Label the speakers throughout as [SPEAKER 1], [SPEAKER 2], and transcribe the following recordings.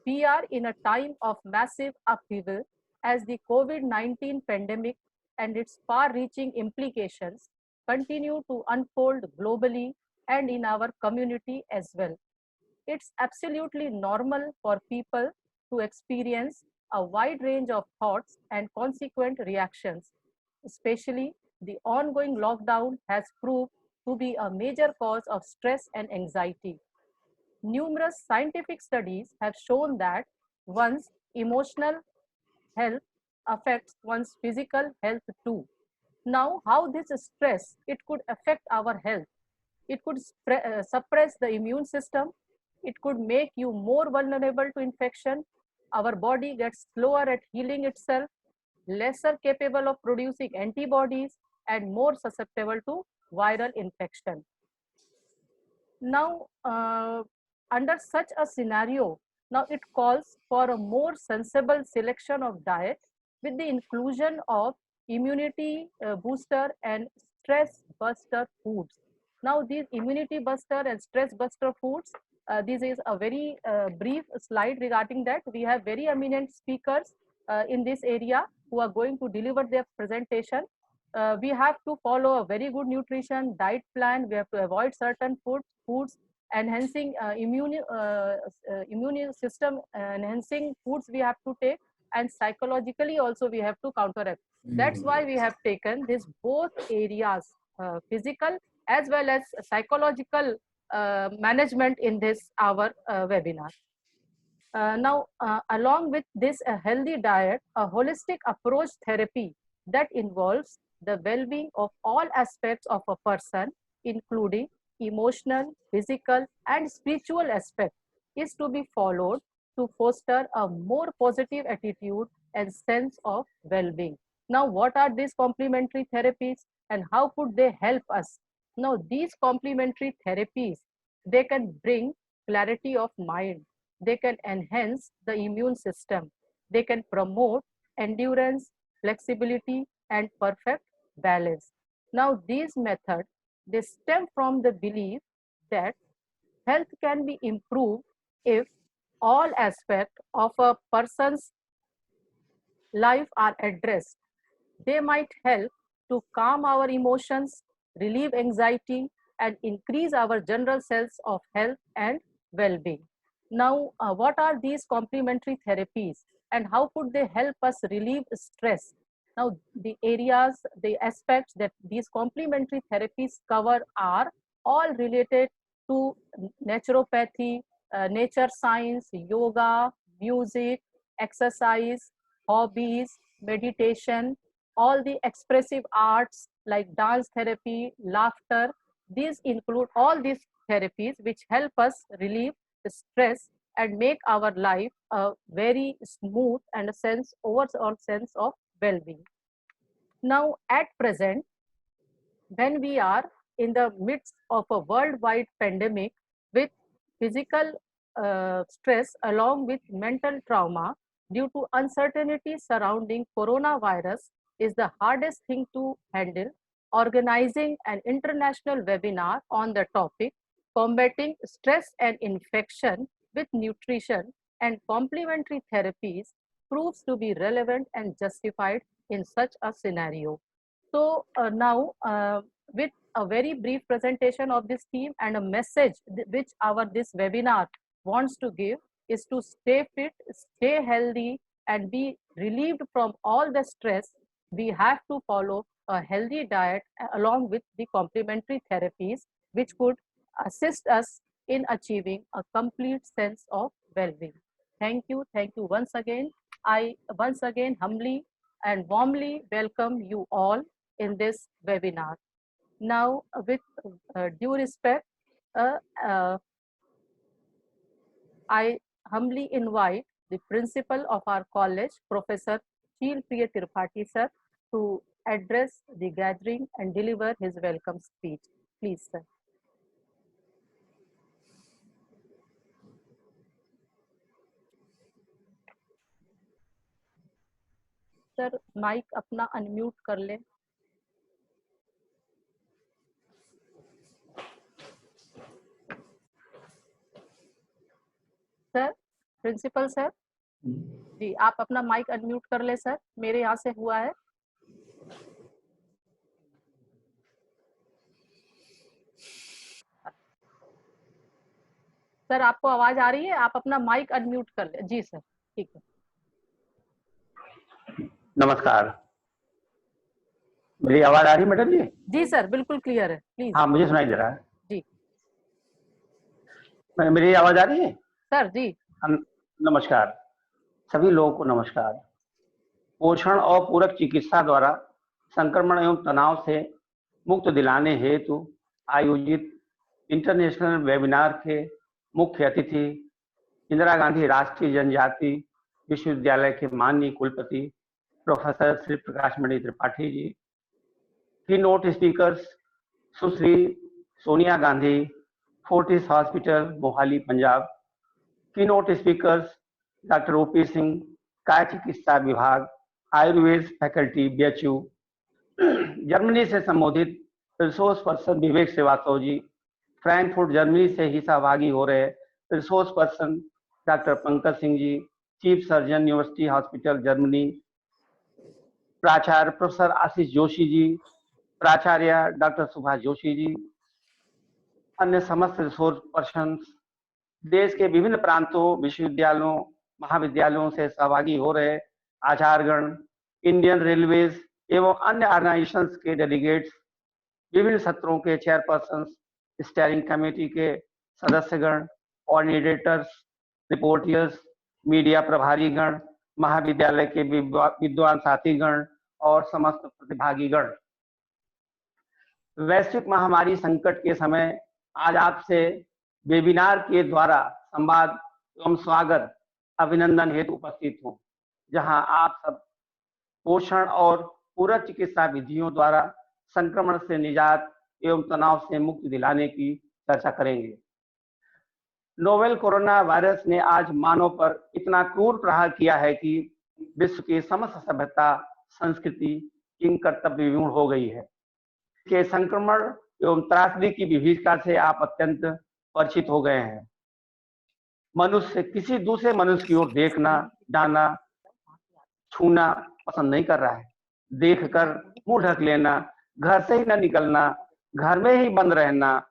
[SPEAKER 1] We are in a time of massive upheaval as the COVID-19 pandemic and its far-reaching implications continue to unfold globally and in our community as well. It's absolutely normal for people to experience a wide range of thoughts and consequent reactions. Especially, the ongoing lockdown has proved to be a major cause of stress and anxiety. Numerous scientific studies have shown that one's emotional health affects one's physical health too. Now, how this stress it could affect our health? It could suppress the immune system. It could make you more vulnerable to infection. Our body gets slower at healing itself, lesser capable of producing antibodies, and more susceptible to viral infection. Now, under such a scenario, now it calls for a more sensible selection of diet with the inclusion of immunity booster and stress buster foods. Now, these immunity buster and stress buster foods, this is a very brief slide regarding that. We have very eminent speakers in this area who are going to deliver their presentation. We have to follow a very good nutrition diet plan. We have to avoid certain foods enhancing immune system enhancing foods we have to take, and psychologically also we have to counteract. That's why we have taken this both areas, physical as well as psychological management in this our webinar. Now, along with this healthy diet, a holistic approach therapy that involves the well-being of all aspects of a person, including emotional, physical, and spiritual aspects, is to be followed to foster a more positive attitude and sense of well-being. Now, what are these complementary therapies and how could they help us? Now, these complementary therapies, they can bring clarity of mind, they can enhance the immune system, they can promote endurance, flexibility, and perfect balance. Now, these methods, they stem from the belief that health can be improved if all aspects of a person's life are addressed. They might help to calm our emotions, relieve anxiety, and increase our general sense of health and well-being. Now, what are these complementary therapies and how could they help us relieve stress? Now, the areas, the aspects that these complementary therapies cover are all related to naturopathy, nature science, yoga, music, exercise, hobbies, meditation, all the expressive arts like dance therapy, laughter. These include all these therapies which help us relieve the stress and make our life a very smooth and a overall sense of well-being. Now, at present, when we are in the midst of a worldwide pandemic with physical stress along with mental trauma due to uncertainty surrounding coronavirus is the hardest thing to handle. Organizing an international webinar on the topic combating stress and infection with nutrition and complementary therapies proves to be relevant and justified in such a scenario. So now, with a very brief presentation of this team and a message which this webinar wants to give is to stay fit, stay healthy, and be relieved from all the stress. We have to follow a healthy diet along with the complementary therapies, which could assist us in achieving a complete sense of well-being. Thank you once again. I once again humbly and warmly welcome you all in this webinar. Now, with due respect, I humbly invite the principal of our college, Professor Sheel Priya Tripathi sir, to address the gathering and deliver his welcome speech. Please, sir. Sir mike अपना unmute कर ले. Sir, principal sir जी, आप अपना mic unmute कर ले sir, मेरे यहाँ से हुआ है। सर आपको आवाज आ रही है, आप अपना माइक अनम्यूट कर ले। जी सर, ठीक है।
[SPEAKER 2] नमस्कार, मेरी आवाज आ रही है मैडम जी?
[SPEAKER 1] जी सर, बिल्कुल क्लियर है, प्लीज।
[SPEAKER 2] हाँ, मुझे सुनाई दे रहा है
[SPEAKER 1] जी
[SPEAKER 2] मेरी आवाज आ रही है
[SPEAKER 1] सर। जी
[SPEAKER 2] नमस्कार, सभी लोगों को नमस्कार। पोषण और पूरक चिकित्सा द्वारा संक्रमण एवं तनाव से मुक्त दिलाने हेतु आयोजित इंटरनेशनल वेबिनार के मुख्य अतिथि इंदिरा गांधी राष्ट्रीय जनजाति विश्वविद्यालय के माननीय कुलपति professor Shri Prakash Mani Tripathi ji, keynote speakers Sushri Sonia Gandhi, Fortis hospital Mohali Punjab, keynote speakers doctor OP Singh, काय चिकित्सा विभाग, आयुर्वेद फैकल्टी बीएचयू, जर्मनी से संबोधित resource person Vivek Srivastava ji, Frankfurt Germany से ही सहभागी हो रहे resource person doctor Pankaj Singh ji, chief surgeon university hospital Germany, प्राचार्य प्रोफेसर आशीष जोशी जी, प्राचार्य डॉक्टर सुभाष जोशी जी, अन्य समस्त रिसोर्स पर्सन, देश के विभिन्न प्रांतों, विश्वविद्यालयों, महाविद्यालयों से सहभागी हो रहे आचार्यगण, इंडियन रेलवेज एवं अन्य ऑर्गेनाइजेशंस के डेलीगेट्स, विभिन्न सत्रों के चेयरपर्सन, स्टीयरिंग कमेटी के सदस्यगण, कोऑर्डिनेटर्स, रिपोर्टर्स, मीडिया प्रभारीगण, महाविद्यालय के विद्वान साथीगण और समस्त प्रतिभागीगण, वैश्विक महामारी संकट के समय आज आपसे वेबिनार के द्वारा संवाद एवं स्वागत अभिनंदन हेतु उपस्थित हूँ, जहां आप सब पोषण और पूरक चिकित्सा विधियों द्वारा संक्रमण से निजात एवं तनाव से मुक्ति दिलाने की चर्चा करेंगे। नोवेल कोरोना वायरस ने आज मानव पर इतना क्रूर प्रहार किया है कि विश्व की समस्त सभ्यता, संस्कृति किंग कर्तव्य विमूढ़ हो गई है। के संक्रमण एवं त्रासदी की विभीषिका से आप अत्यंत परिचित हो गए हैं। मनुष्य किसी दूसरे मनुष्य की ओर देखना, जाना, छूना पसंद नहीं कर रहा है। देखकर मुंह ढक लेना, घर से ही न निकलना, घर में ही बंद रहना,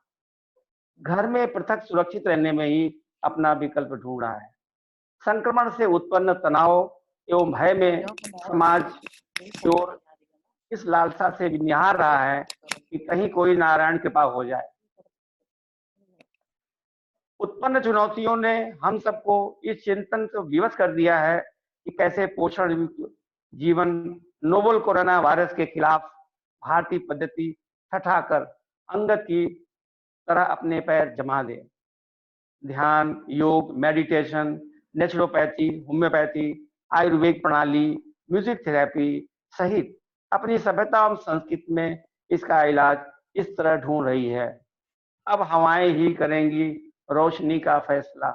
[SPEAKER 2] घर में पृथक सुरक्षित रहने में ही अपना विकल्प ढूंढ रहा है। संक्रमण से उत्पन्न तनाव एवं भय में समाज की ओर इस लालसा से निहार रहा है कि कहीं कोई नारायण कृपा हो जाए। उत्पन्न चुनौतियों ने हम सबको इस चिंतन से विवश कर दिया है कि कैसे पोषण जीवन नोवेल कोरोना वायरस के खिलाफ भारतीय पद्धति हटाकर अंगत की तरह अपने पैर जमा दे। ध्यान, योग, मेडिटेशन, नेचुरोपैथी, होम्योपैथी, आयुर्वेद प्रणाली, म्यूजिक थेरेपी सहित अपनी सभ्यता और संस्कृति में इसका इलाज इस तरह ढूंढ रही है। अब हवाएं ही करेंगी रोशनी का फैसला,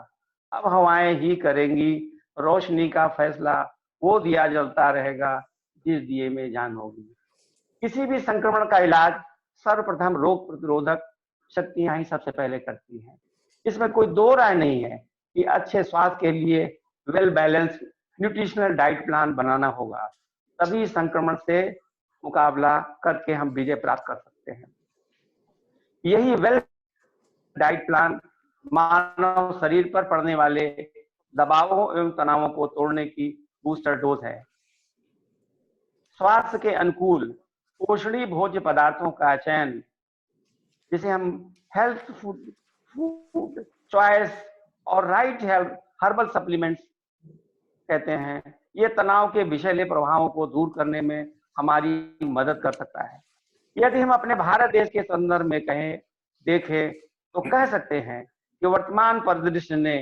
[SPEAKER 2] अब हवाएं ही करेंगी रोशनी का फैसला, वो दिया जलता रहेगा जिस दिए में जान होगी। किसी भी संक्रमण का इलाज सर्वप्रथम रोग प्रतिरोधक शक्तियां ही सबसे पहले करती हैं। इसमें कोई दो राय नहीं है कि अच्छे स्वास्थ्य के लिए well balance nutritional diet plan बनाना होगा, तभी संक्रमण से मुकाबला करके हम विजय प्राप्त कर सकते हैं। यही वेल डाइट प्लान मानव शरीर पर पड़ने वाले दबावों एवं तनावों को तोड़ने की बूस्टर डोज है। स्वास्थ्य के अनुकूल पोषणीय भोज्य पदार्थों का चयन, जिसे हम हेल्थ फूड चॉइस और राइट हेल्थ हर्बल सप्लीमेंट्स कहते हैं, ये तनाव के विषैले प्रभावों को दूर करने में हमारी मदद कर सकता है। यदि हम अपने भारत देश के संदर्भ में देखें तो कह सकते हैं कि वर्तमान परिदृश्य ने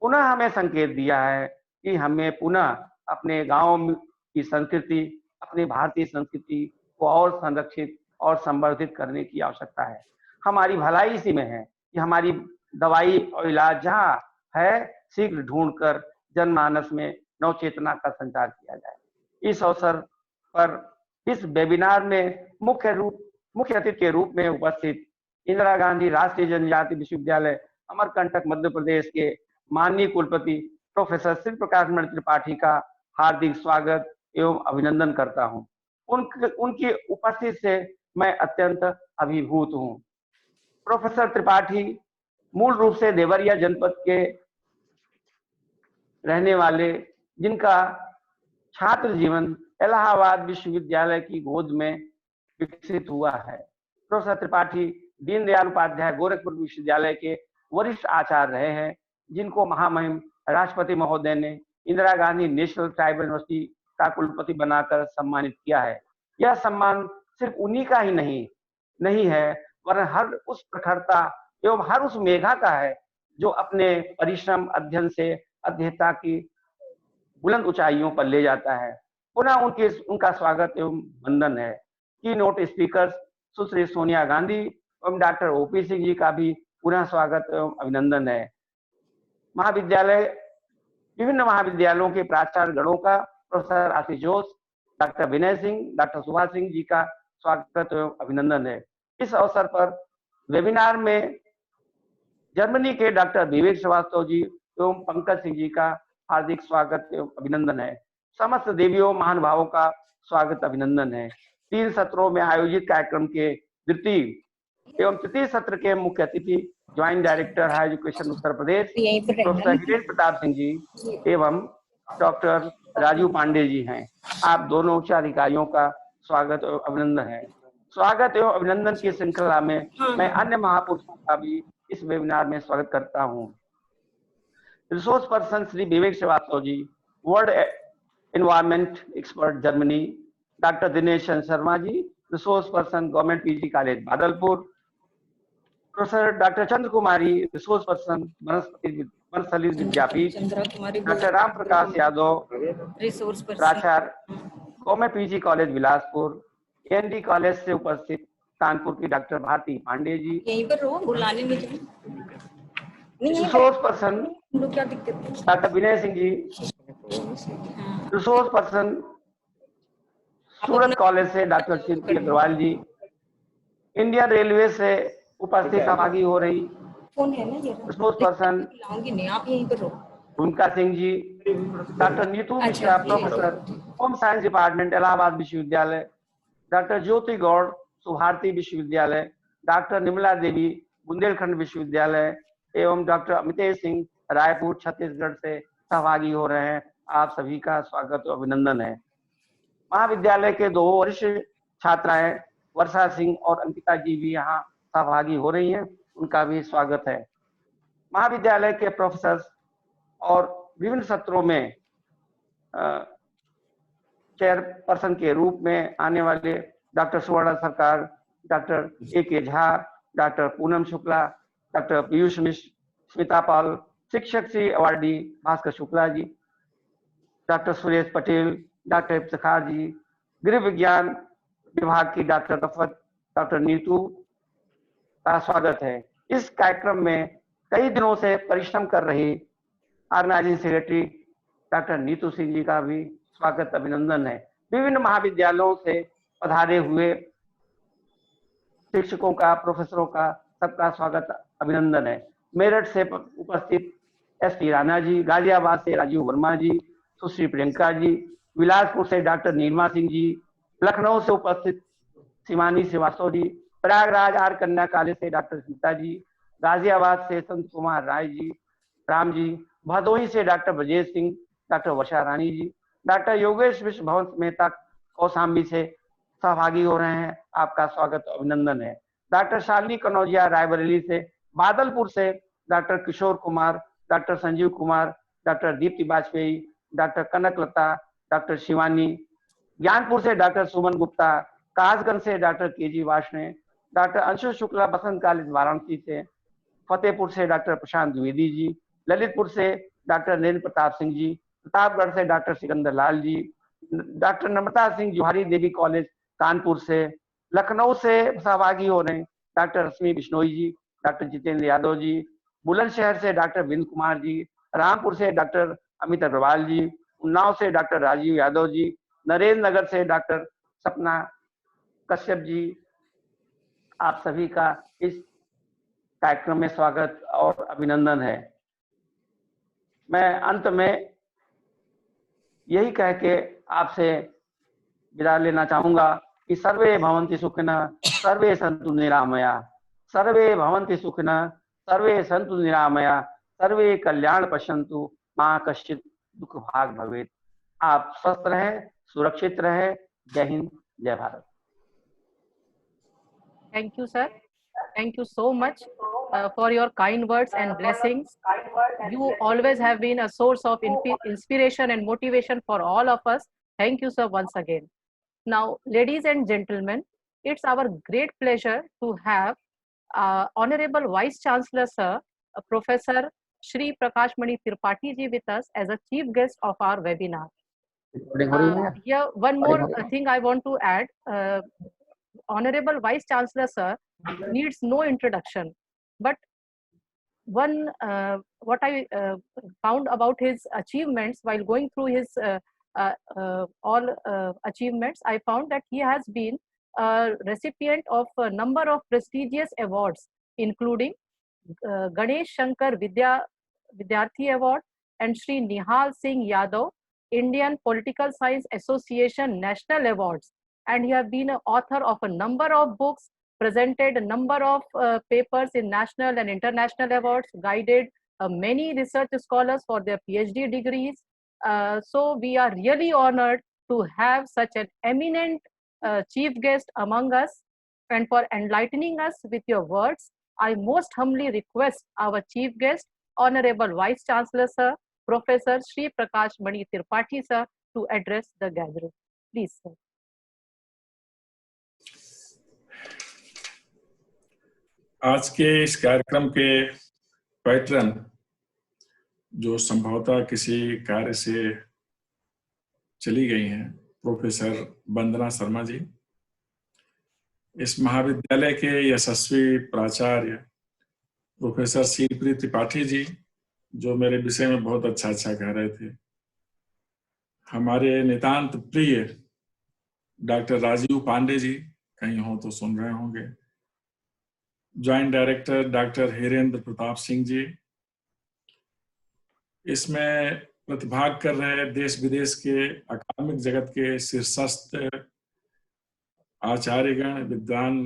[SPEAKER 2] पुनः हमें संकेत दिया है कि हमें पुनः अपने गांव की संस्कृति, अपनी भारतीय संस्कृति को और संरक्षित और संवर्धित करने की आवश्यकता है। हमारी भलाई इसी में है कि हमारी दवाई और इलाज जहाँ है शीघ्र ढूंढकर जनमानस में नवचेतना का संचार किया जाए। इस अवसर पर इस वेबिनार में मुख्य अतिथि के रूप में उपस्थित इंदिरा गांधी राष्ट्रीय जनजाति विश्वविद्यालय अमरकंटक मध्य प्रदेश के माननीय कुलपति प्रोफेसर श्री प्रकाश मणि त्रिपाठी का हार्दिक स्वागत एवं अभिनंदन करता हूं। उनकी उपस्थिति से मैं अत्यंत अभिभूत हूं। प्रोफेसर त्रिपाठी मूल रूप से देवरिया जनपद के रहने वाले, जिनका छात्र जीवन इलाहाबाद विश्वविद्यालय की गोद में विकसित हुआ है। प्रोफेसर त्रिपाठी दीनदयाल उपाध्याय गोरखपुर विश्वविद्यालय के वरिष्ठ आचार्य रहे हैं, जिनको महामहिम राष्ट्रपति महोदय ने Indira Gandhi national tribal university का कुलपति बनाकर सम्मानित किया है। यह सम्मान सिर्फ उन्हीं का ही नहीं है, वरन हर उस प्रखरता एवं हर उस मेधा का है जो अपने परिश्रम अध्ययन से अध्येता की बुलंद ऊंचाइयों पर ले जाता है। पुनः उनका स्वागत एवं वंदन है। की नोट स्पीकर सुश्री सोनिया गांधी एवं डॉक्टर ओपी सिंह जी का भी पुनः स्वागत एवं अभिनंदन है। विभिन्न महाविद्यालयों के प्राचार्य गणों का प्रोफेसर आशीष जोश, डॉक्टर विनय सिंह, डॉक्टर सुभाष सिंह जी का स्वागत एवं अभिनंदन है। इस अवसर पर वेबिनार में जर्मनी के डॉक्टर विवेक श्रीवास्तव जी एवं पंकज सिंह जी का हार्दिक स्वागत एवं अभिनंदन है। समस्त देवियों महानुभावों का स्वागत अभिनंदन है। 3 सत्रों में आयोजित कार्यक्रम के द्वितीय एवं तृतीय सत्र के मुख्य अतिथि joint director higher education Uttar Pradesh professor Hiren Pratap Singh जी एवं डॉक्टर राजू पांडे जी हैं। आप दोनों उच्च अधिकारियों का स्वागत एवं अभिनंदन है। स्वागत एवं अभिनंदन की श्रृंखला में मैं अन्य महापुरुषों का भी इस वेबिनार में स्वागत करता हूं। Resource person Shri Vivek Srivastava ji, world environment expert Germany, doctor Dinesh Sharma ji, resource person government PG college Badalpur, professor doctor Chandra Kumari, resource person Vanasthali Vidyapith, doctor Ram Prakash Yadav,
[SPEAKER 3] resource
[SPEAKER 2] प्राचार्य government PG college Bilaspur, ND college से उपस्थित कानपुर की डॉक्टर भारती पांडे जी,
[SPEAKER 3] यहीं पर रहो, बुलाने में जाओ।
[SPEAKER 2] रिसोर्स पर्सन
[SPEAKER 3] क्या दिक्कत है?
[SPEAKER 2] Doctor Vinay Singh ji, resource person सूरत कॉलेज से डॉक्टर शिल्पी अग्रवाल जी, इंडियन रेलवे से उपस्थित सहभागी हो रही
[SPEAKER 3] कौन है ना ये?
[SPEAKER 2] रिसोर्स पर्सन
[SPEAKER 3] लाऊंगी नहीं, आप यहीं पर रहो।
[SPEAKER 2] उनका Singh ji, doctor Neetu Mishra, professor home science department Allahabad विश्वविद्यालय, डॉक्टर ज्योति गौड़ सुभारती विश्वविद्यालय, डॉक्टर निर्मला देवी बुंदेलखंड विश्वविद्यालय एवं डॉक्टर अमितेश सिंह रायपुर छत्तीसगढ़ से सहभागी हो रहे हैं। आप सभी का स्वागत और अभिनंदन है। महाविद्यालय के 2 वरिष्ठ छात्राएं वर्षा सिंह और अंकिता जी भी यहाँ सहभागी हो रही हैं, उनका भी स्वागत है। महाविद्यालय के प्रोफेसर और विभिन्न सत्रों में चेयरपर्सन के रूप में आने वाले doctor Suvarna Sarkar, doctor A K. Jha, doctor Poonam Shukla, doctor Piyush Mishra, Smita Pal, शिक्षक Shri awardee Bhaskar Shukla ji, doctor Suresh Patel, doctor Iftikhar ji, गृह विज्ञान विभाग की डॉक्टर रफत, डॉक्टर नीतू का स्वागत है। इस कार्यक्रम में कई दिनों से परिश्रम कर रही organising secretary doctor Neetu Singh ji का भी स्वागत अभिनंदन है। विभिन्न महाविद्यालयों से पधारे हुए शिक्षकों का, प्रोफेसरों का सबका स्वागत अभिनंदन है। मेरठ से उपस्थित एस.टी. राणा जी, गाजियाबाद से राजीव वर्मा जी, सुश्री प्रियंका जी, बिलासपुर से डॉक्टर नीलमा सिंह जी, लखनऊ से उपस्थित शिवानी श्रीवास्तव जी, प्रयागराज आर कन्या कॉलेज से डॉक्टर स्मिता जी, गाजियाबाद से संत कुमार राय जी, राम जी, भदोही से डॉक्टर ब्रजेश सिंह, डॉक्टर वर्षा रानी जी, डॉक्टर योगेश विश्व भवन मेहता कौशाम्बी से सहभागी हो रहे हैं। आपका स्वागत अभिनंदन है। डॉक्टर शालिनी कनौजिया रायबरेली से, बादलपुर से doctor Kishore Kumar, doctor Sanjeev Kumar, doctor Deepti Vajpayee, doctor Kanak Lata, doctor Shivani, Gyanpur से डॉक्टर सुमन गुप्ता, कासगंज से doctor K G. Varshney, doctor Anshu Shukla Basant college Varanasi से, फतेहपुर से डॉक्टर प्रशांत द्विवेदी जी, ललितपुर से डॉक्टर नरेंद्र प्रताप सिंह जी, प्रतापगढ़ से doctor Sikandar Lal ji, doctor Namrata Singh Juhari Devi college Kanpur से, लखनऊ से सहभागी हो रहे हैं डॉक्टर रश्मि बिश्नोई जी, डॉक्टर जितेंद्र यादव जी, बुलंदशहर से डॉक्टर बिंद कुमार जी, रामपुर से डॉक्टर अमित अग्रवाल जी, उन्नाव से डॉक्टर राजीव यादव जी, नरेंद्र नगर से डॉक्टर सपना कश्यप जी। आप सभी का इस कार्यक्रम में स्वागत और अभिनंदन है। मैं अंत में यही कह के आपसे विदा लेना चाहूंगा कि सर्वे भवन्ति सुखिनः, सर्वे सन्तु निरामया, सर्वे भवन्ति सुखिनः, सर्वे सन्तु निरामया, सर्वे कल्याण पश्यन्तु, मां कश्चित् दुख भाग भवेत्। आप स्वस्थ रहे, सुरक्षित रहे। जय हिंद, जय Bharat.
[SPEAKER 1] Thank you, sir. Thank you so much for your kind words and blessings. You always have been a source of inspiration and motivation for all of us. Thank you, sir, once again. Now, ladies and gentlemen, it's our great pleasure to have Honorable Vice Chancellor, sir, Professor Shri Prakash Mani Tripathi ji with us as a chief guest of our webinar. Here, one more thing I want to add. Honorable Vice Chancellor, sir, needs no introduction, but one what I found about his achievements while going through his all achievements, I found that he has been a recipient of a number of prestigious awards, including Ganesh Shankar Vidyarthi Award and Shri Nihal Singh Yadav Indian Political Science Association National Awards. And he has been an author of a number of books, presented a number of papers in national and international awards, guided many research scholars for their PhD degrees. So we are really honored to have such an eminent chief guest among us. And for enlightening us with your words, I most humbly request our chief guest, Honorable Vice Chancellor, sir, Professor Shri Prakash Mani Tripathi, sir, to address the gathering. Please, sir.
[SPEAKER 4] आज के इस कार्यक्रम के pattern, जो संभवतः किसी कार्य से चली गई हैं, प्रोफेसर वंदना शर्मा जी, इस महाविद्यालय के यशस्वी प्राचार्य प्रोफेसर श्रीप्री त्रिपाठी जी, जो मेरे विषय में बहुत अच्छा कह रहे थे, हमारे नितांत प्रिय डॉक्टर राजीव पांडे जी, कहीं हो तो सुन रहे होंगे, joint director doctor Hirendra Pratap Singh ji, इसमें प्रतिभाग कर रहे देश विदेश के अकादमिक जगत के शीर्षस्थ आचार्यगण, विद्वान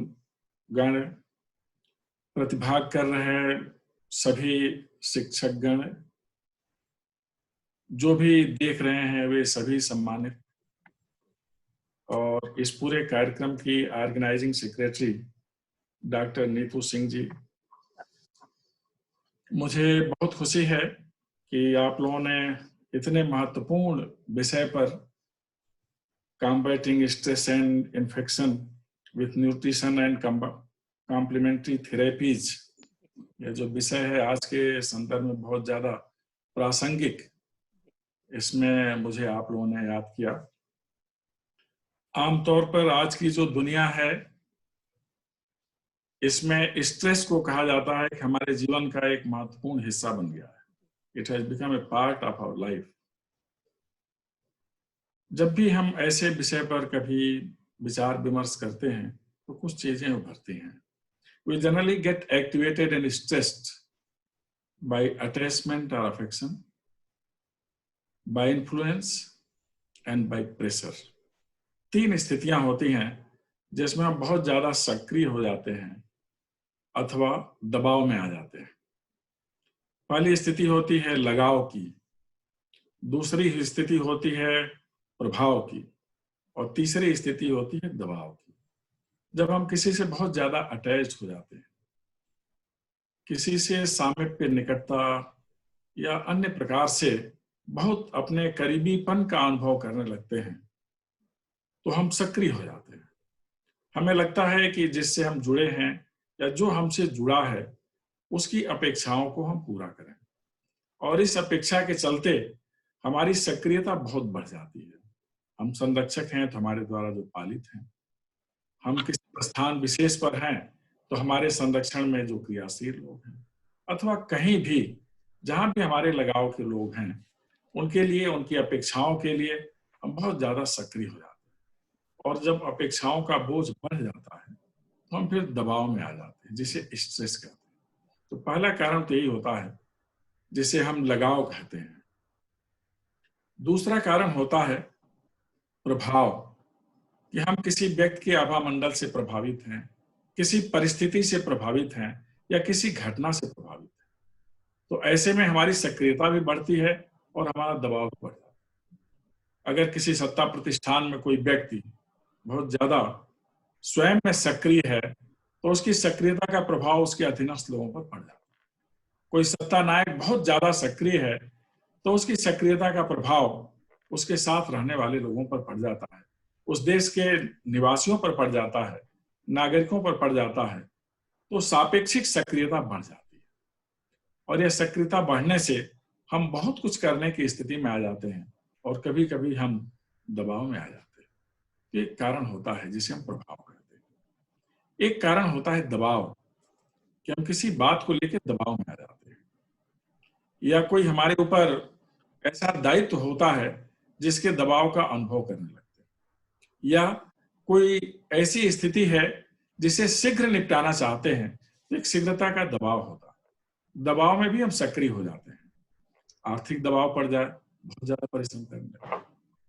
[SPEAKER 4] गण, प्रतिभाग कर रहे सभी शिक्षकगण, जो भी देख रहे हैं वे सभी सम्मानित, और इस पूरे कार्यक्रम की organising secretary doctor Neetu Singh ji, मुझे बहुत खुशी है कि आप लोगों ने इतने महत्वपूर्ण विषय पर combating stress and infection with nutrition and complementary therapies, ये जो विषय है आज के संदर्भ में बहुत ज्यादा प्रासंगिक, इसमें मुझे आप लोगों ने याद किया। आमतौर पर आज की जो दुनिया है, इसमें स्ट्रेस को कहा जाता है कि हमारे जीवन का एक महत्वपूर्ण हिस्सा बन गया है। It has become a part of our life. जब भी हम ऐसे विषय पर कभी विचार विमर्श करते हैं तो कुछ चीजें उभरती हैं। We generally get activated and stressed by attachment or affection, by influence and by pressure। 3 स्थितियां होती हैं जिसमें हम बहुत ज्यादा सक्रिय हो जाते हैं अथवा दबाव में आ जाते हैं। पहली स्थिति होती है लगाव की, दूसरी स्थिति होती है प्रभाव की, और तीसरी स्थिति होती है दबाव की। जब हम किसी से बहुत ज्यादा अटैच हो जाते हैं, किसी से सामीप्य, निकटता या अन्य प्रकार से बहुत अपने करीबीपन का अनुभव करने लगते हैं, तो हम सक्रिय हो जाते हैं। हमें लगता है कि जिससे हम जुड़े हैं या जो हमसे जुड़ा है उसकी अपेक्षाओं को हम पूरा करें, और इस अपेक्षा के चलते हमारी सक्रियता बहुत बढ़ जाती है। हम संरक्षक हैं तो हमारे द्वारा जो पालित हैं, हम किसी स्थान विशेष पर हैं तो हमारे संरक्षण में जो क्रियाशील लोग हैं, अथवा कहीं भी जहां भी हमारे लगाव के लोग हैं, उनके लिए, उनकी अपेक्षाओं के लिए हम बहुत ज्यादा सक्रिय हो जाते हैं। और जब अपेक्षाओं का बोझ बढ़ जाता है तो हम फिर दबाव में आ जाते हैं, जिसे स्ट्रेस कहते हैं। तो पहला कारण तो यही होता है जिसे हम लगाव कहते हैं। दूसरा कारण होता है प्रभाव, कि हम किसी व्यक्ति के आभामंडल से प्रभावित हैं, किसी परिस्थिति से प्रभावित हैं या किसी घटना से प्रभावित हैं। तो ऐसे में हमारी सक्रियता भी बढ़ती है और हमारा दबाव भी बढ़ जाता है। अगर किसी सत्ता प्रतिष्ठान में कोई व्यक्ति बहुत ज्यादा स्वयं में सक्रिय है तो उसकी सक्रियता का प्रभाव उसके अधीनस्थ लोगों पर पड़ जाता है। कोई सत्ता नायक बहुत ज्यादा सक्रिय है तो उसकी सक्रियता का प्रभाव उसके साथ रहने वाले लोगों पर पड़ जाता है, उस देश के निवासियों पर पड़ जाता है, नागरिकों पर पड़ जाता है। तो सापेक्षिक सक्रियता बढ़ जाती है और यह सक्रियता बढ़ने से हम बहुत कुछ करने की स्थिति में आ जाते हैं और कभी कभी हम दबाव में आ जाते हैं। एक कारण होता है जिसे हम प्रभाव कहते हैं। एक कारण होता है दबाव, कि हम किसी बात को लेकर दबाव में आ जाते हैं, या कोई हमारे ऊपर ऐसा दायित्व होता है जिसके दबाव का अनुभव करने लगते हैं, या कोई ऐसी स्थिति है जिसे शीघ्र निपटाना चाहते हैं तो एक शीघ्रता का दबाव होता है। दबाव में भी हम सक्रिय हो जाते हैं। आर्थिक दबाव पड़ जाए, बहुत ज्यादा परिश्रम करने लगते हैं।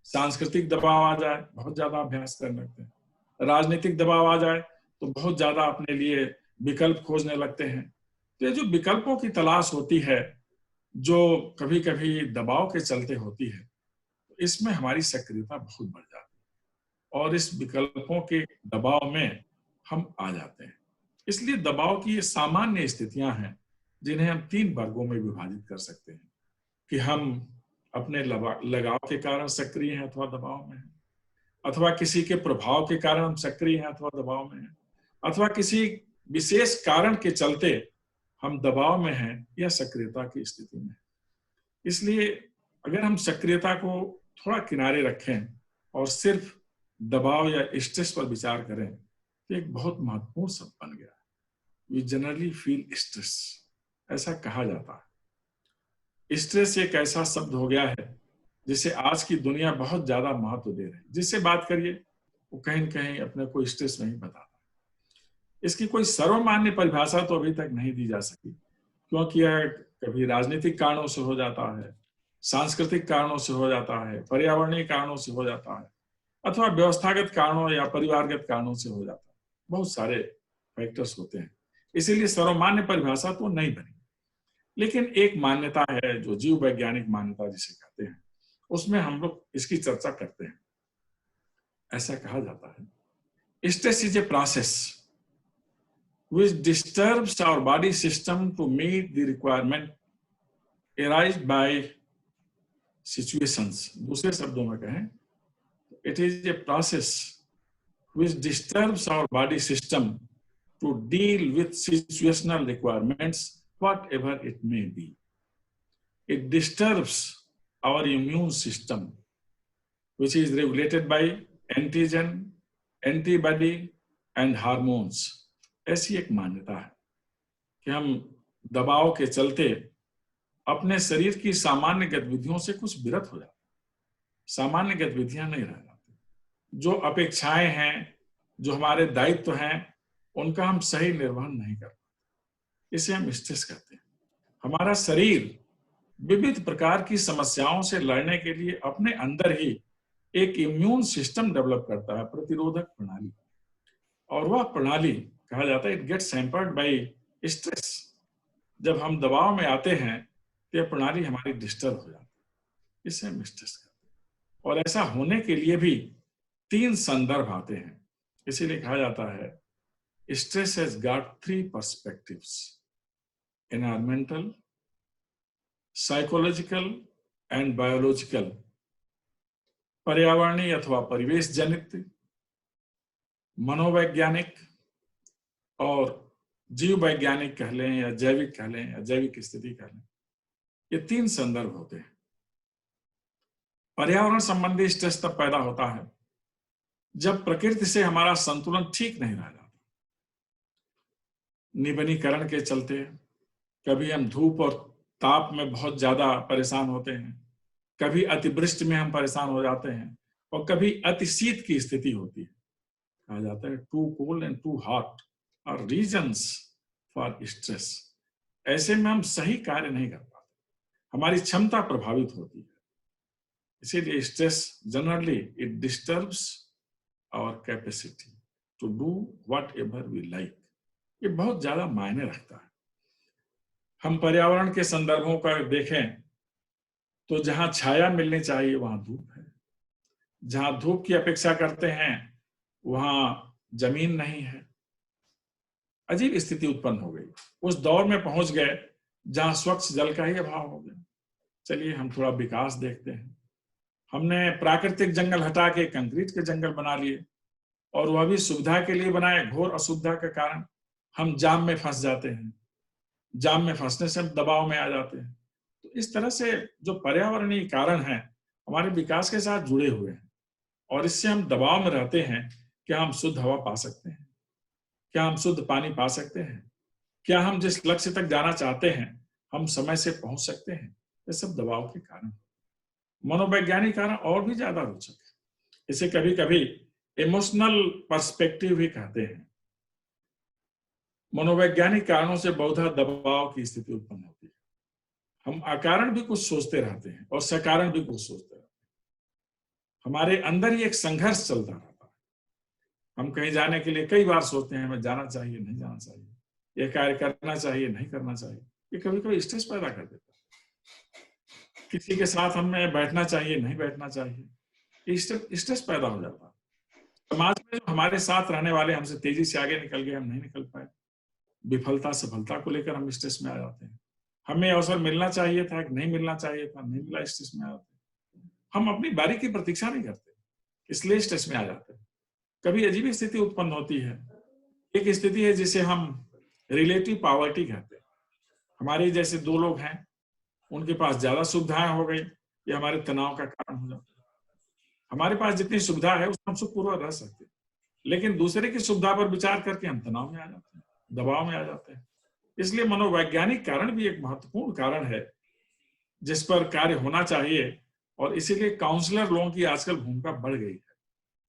[SPEAKER 4] सांस्कृतिक दबाव आ जाए, बहुत ज्यादा अभ्यास करने लगते हैं। राजनीतिक दबाव आ जाए तो बहुत ज्यादा अपने लिए विकल्प खोजने लगते हैं। तो ये जो विकल्पों की तलाश होती है, जो कभी कभी दबाव के चलते होती है, तो इसमें हमारी सक्रियता बहुत बढ़ जाती है और इस विकल्पों के दबाव में हम आ जाते हैं। इसलिए दबाव की ये सामान्य स्थितियां हैं जिन्हें हम 3 वर्गों में विभाजित कर सकते हैं, कि हम अपने लगाव के कारण सक्रिय हैं अथवा दबाव में हैं, अथवा किसी के प्रभाव के कारण हम सक्रिय हैं अथवा दबाव में हैं, अथवा किसी विशेष कारण के चलते हम दबाव में हैं या सक्रियता की स्थिति में। इसलिए अगर हम सक्रियता को थोड़ा किनारे रखें और सिर्फ दबाव या स्ट्रेस पर विचार करें तो एक बहुत महत्वपूर्ण शब्द बन गया है। वी जनरली फील स्ट्रेस, ऐसा कहा जाता है। स्ट्रेस एक ऐसा शब्द हो गया है जिसे आज की दुनिया बहुत ज्यादा महत्व दे रही है। जिससे बात करिए वो कहीं न कहीं अपने को स्ट्रेस नहीं बताता। इसकी कोई सर्वमान्य परिभाषा तो अभी तक नहीं दी जा सकी, क्योंकि यह कभी राजनीतिक कारणों से हो जाता है, सांस्कृतिक कारणों से हो जाता है, पर्यावरणीय कारणों से हो जाता है, अथवा व्यवस्थागत कारणों या परिवारगत कारणों से हो जाता है। बहुत सारे फैक्टर्स होते हैं, इसीलिए सर्वमान्य परिभाषा तो नहीं बनी। लेकिन एक मान्यता है जो जीव वैज्ञानिक मान्यता जिसे कहते हैं, उसमें हम लोग इसकी चर्चा करते हैं। ऐसा कहा जाता है, stress is a process which disturbs our body system to meet the requirement arised by situations. दूसरे शब्दों में कहें, it is a process which disturbs our body system to deal with situational requirements, whatever it may be. It disturbs our immune system, which is regulated by antigen, antibody and hormones. ऐसी एक मान्यता है कि हम दबाव के चलते अपने शरीर की सामान्य गतिविधियों से कुछ विरत हो जाते, सामान्य गतिविधियां नहीं रह जाती। जो अपेक्षाएं हैं, जो हमारे दायित्व हैं, उनका हम सही निर्वहन नहीं कर पाते। इसे हम स्ट्रेस कहते हैं। हमारा शरीर विविध प्रकार की समस्याओं से लड़ने के लिए अपने अंदर ही एक इम्यून सिस्टम डेवलप करता है, प्रतिरोधक प्रणाली, और वह प्रणाली कहा जाता है it gets hampered by stress. जब हम दबाव में आते हैं तो यह प्रणाली हमारी डिस्टर्ब हो जाती है, इसे हम स्ट्रेस कहते हैं। और ऐसा होने के लिए भी 3 संदर्भ आते हैं। इसीलिए कहा जाता है stress has got 3 perspectives, environmental, psychological and biological. पर्यावरणीय अथवा परिवेश जनित, मनोवैज्ञानिक और जीव वैज्ञानिक कह लें या जैविक कह लें या जैविक स्थिति कह लें, ये 3 संदर्भ होते हैं। पर्यावरण संबंधी स्ट्रेस तब पैदा होता है जब प्रकृति से हमारा संतुलन ठीक नहीं रह जाता। निबनीकरण के चलते कभी हम धूप और ताप में बहुत ज्यादा परेशान होते हैं, कभी अतिवृष्टि में हम परेशान हो जाते हैं, और कभी अतिशीत की स्थिति होती है। कहा जाता है too cold and too hot are reasons for stress. ऐसे में हम सही कार्य नहीं कर पाते, हमारी क्षमता प्रभावित होती है। इसीलिए stress generally it disturbs our capacity to do whatever we like. ये बहुत ज्यादा मायने रखता है। हम पर्यावरण के संदर्भों का देखें तो जहां छाया मिलनी चाहिए वहां धूप है, जहां धूप की अपेक्षा करते हैं वहां जमीन नहीं है। अजीब स्थिति उत्पन्न हो गई। उस दौर में पहुंच गए जहां स्वच्छ जल का ही अभाव हो गया। चलिए हम थोड़ा विकास देखते हैं। हमने प्राकृतिक जंगल हटा के कंक्रीट के जंगल बना लिए, और वह भी सुविधा के लिए बनाए। घोर असुविधा के कारण हम जाम में फंस जाते हैं। जाम में फंसने से हम दबाव में आ जाते हैं। तो इस तरह से जो पर्यावरणीय कारण हैं हमारे विकास के साथ जुड़े हुए हैं, और इससे हम दबाव में रहते हैं। क्या हम शुद्ध हवा पा सकते हैं? क्या हम शुद्ध पानी पा सकते हैं? क्या हम जिस लक्ष्य तक जाना चाहते हैं हम समय से पहुंच सकते हैं? ये सब दबाव के कारण। मनोवैज्ञानिक कारण और भी ज्यादा रोचक है। इसे कभी कभी इमोशनल पर्सपेक्टिव भी कहते हैं। मनोवैज्ञानिक कारणों से बहुधा दबाव की स्थिति उत्पन्न होती है। हम अकारण भी कुछ सोचते रहते हैं और सकारण भी कुछ सोचते रहते हैं। हमारे अंदर ही एक संघर्ष चलता रहता है। हम कहीं जाने के लिए कई बार सोचते हैं हमें जाना चाहिए, नहीं जाना चाहिए, यह कार्य करना चाहिए, नहीं करना चाहिए। ये कभी कभी स्ट्रेस पैदा कर देता है। किसी के साथ हमें बैठना चाहिए, नहीं बैठना चाहिए, स्ट्रेस पैदा हो जाता है। समाज में जो हमारे साथ रहने वाले हमसे तेजी से आगे निकल गए, हम नहीं निकल पाए, विफलता सफलता को लेकर हम स्ट्रेस में आ जाते हैं। हमें अवसर मिलना चाहिए था, नहीं मिलना चाहिए था, नहीं मिला, स्ट्रेस में आ जाते हैं। हम अपनी बारी की प्रतीक्षा नहीं करते, इसलिए स्ट्रेस में आ जाते हैं। कभी अजीब स्थिति उत्पन्न होती है। एक स्थिति है जिसे हम रिलेटिव पॉवर्टी कहते हैं। हमारे जैसे दो लोग हैं, उनके पास ज्यादा सुविधाएं हो गई, ये हमारे तनाव का कारण हो जाता है। हमारे पास जितनी सुविधा है उसमें हम सुखपूर्वक रह सकते हैं, लेकिन दूसरे की सुविधा पर विचार करके हम तनाव में आ जाते हैं, दबाव में आ जाते हैं। इसलिए मनोवैज्ञानिक कारण भी एक महत्वपूर्ण कारण है जिस पर कार्य होना चाहिए, और इसीलिए काउंसलर लोगों की आजकल भूमिका बढ़ गई है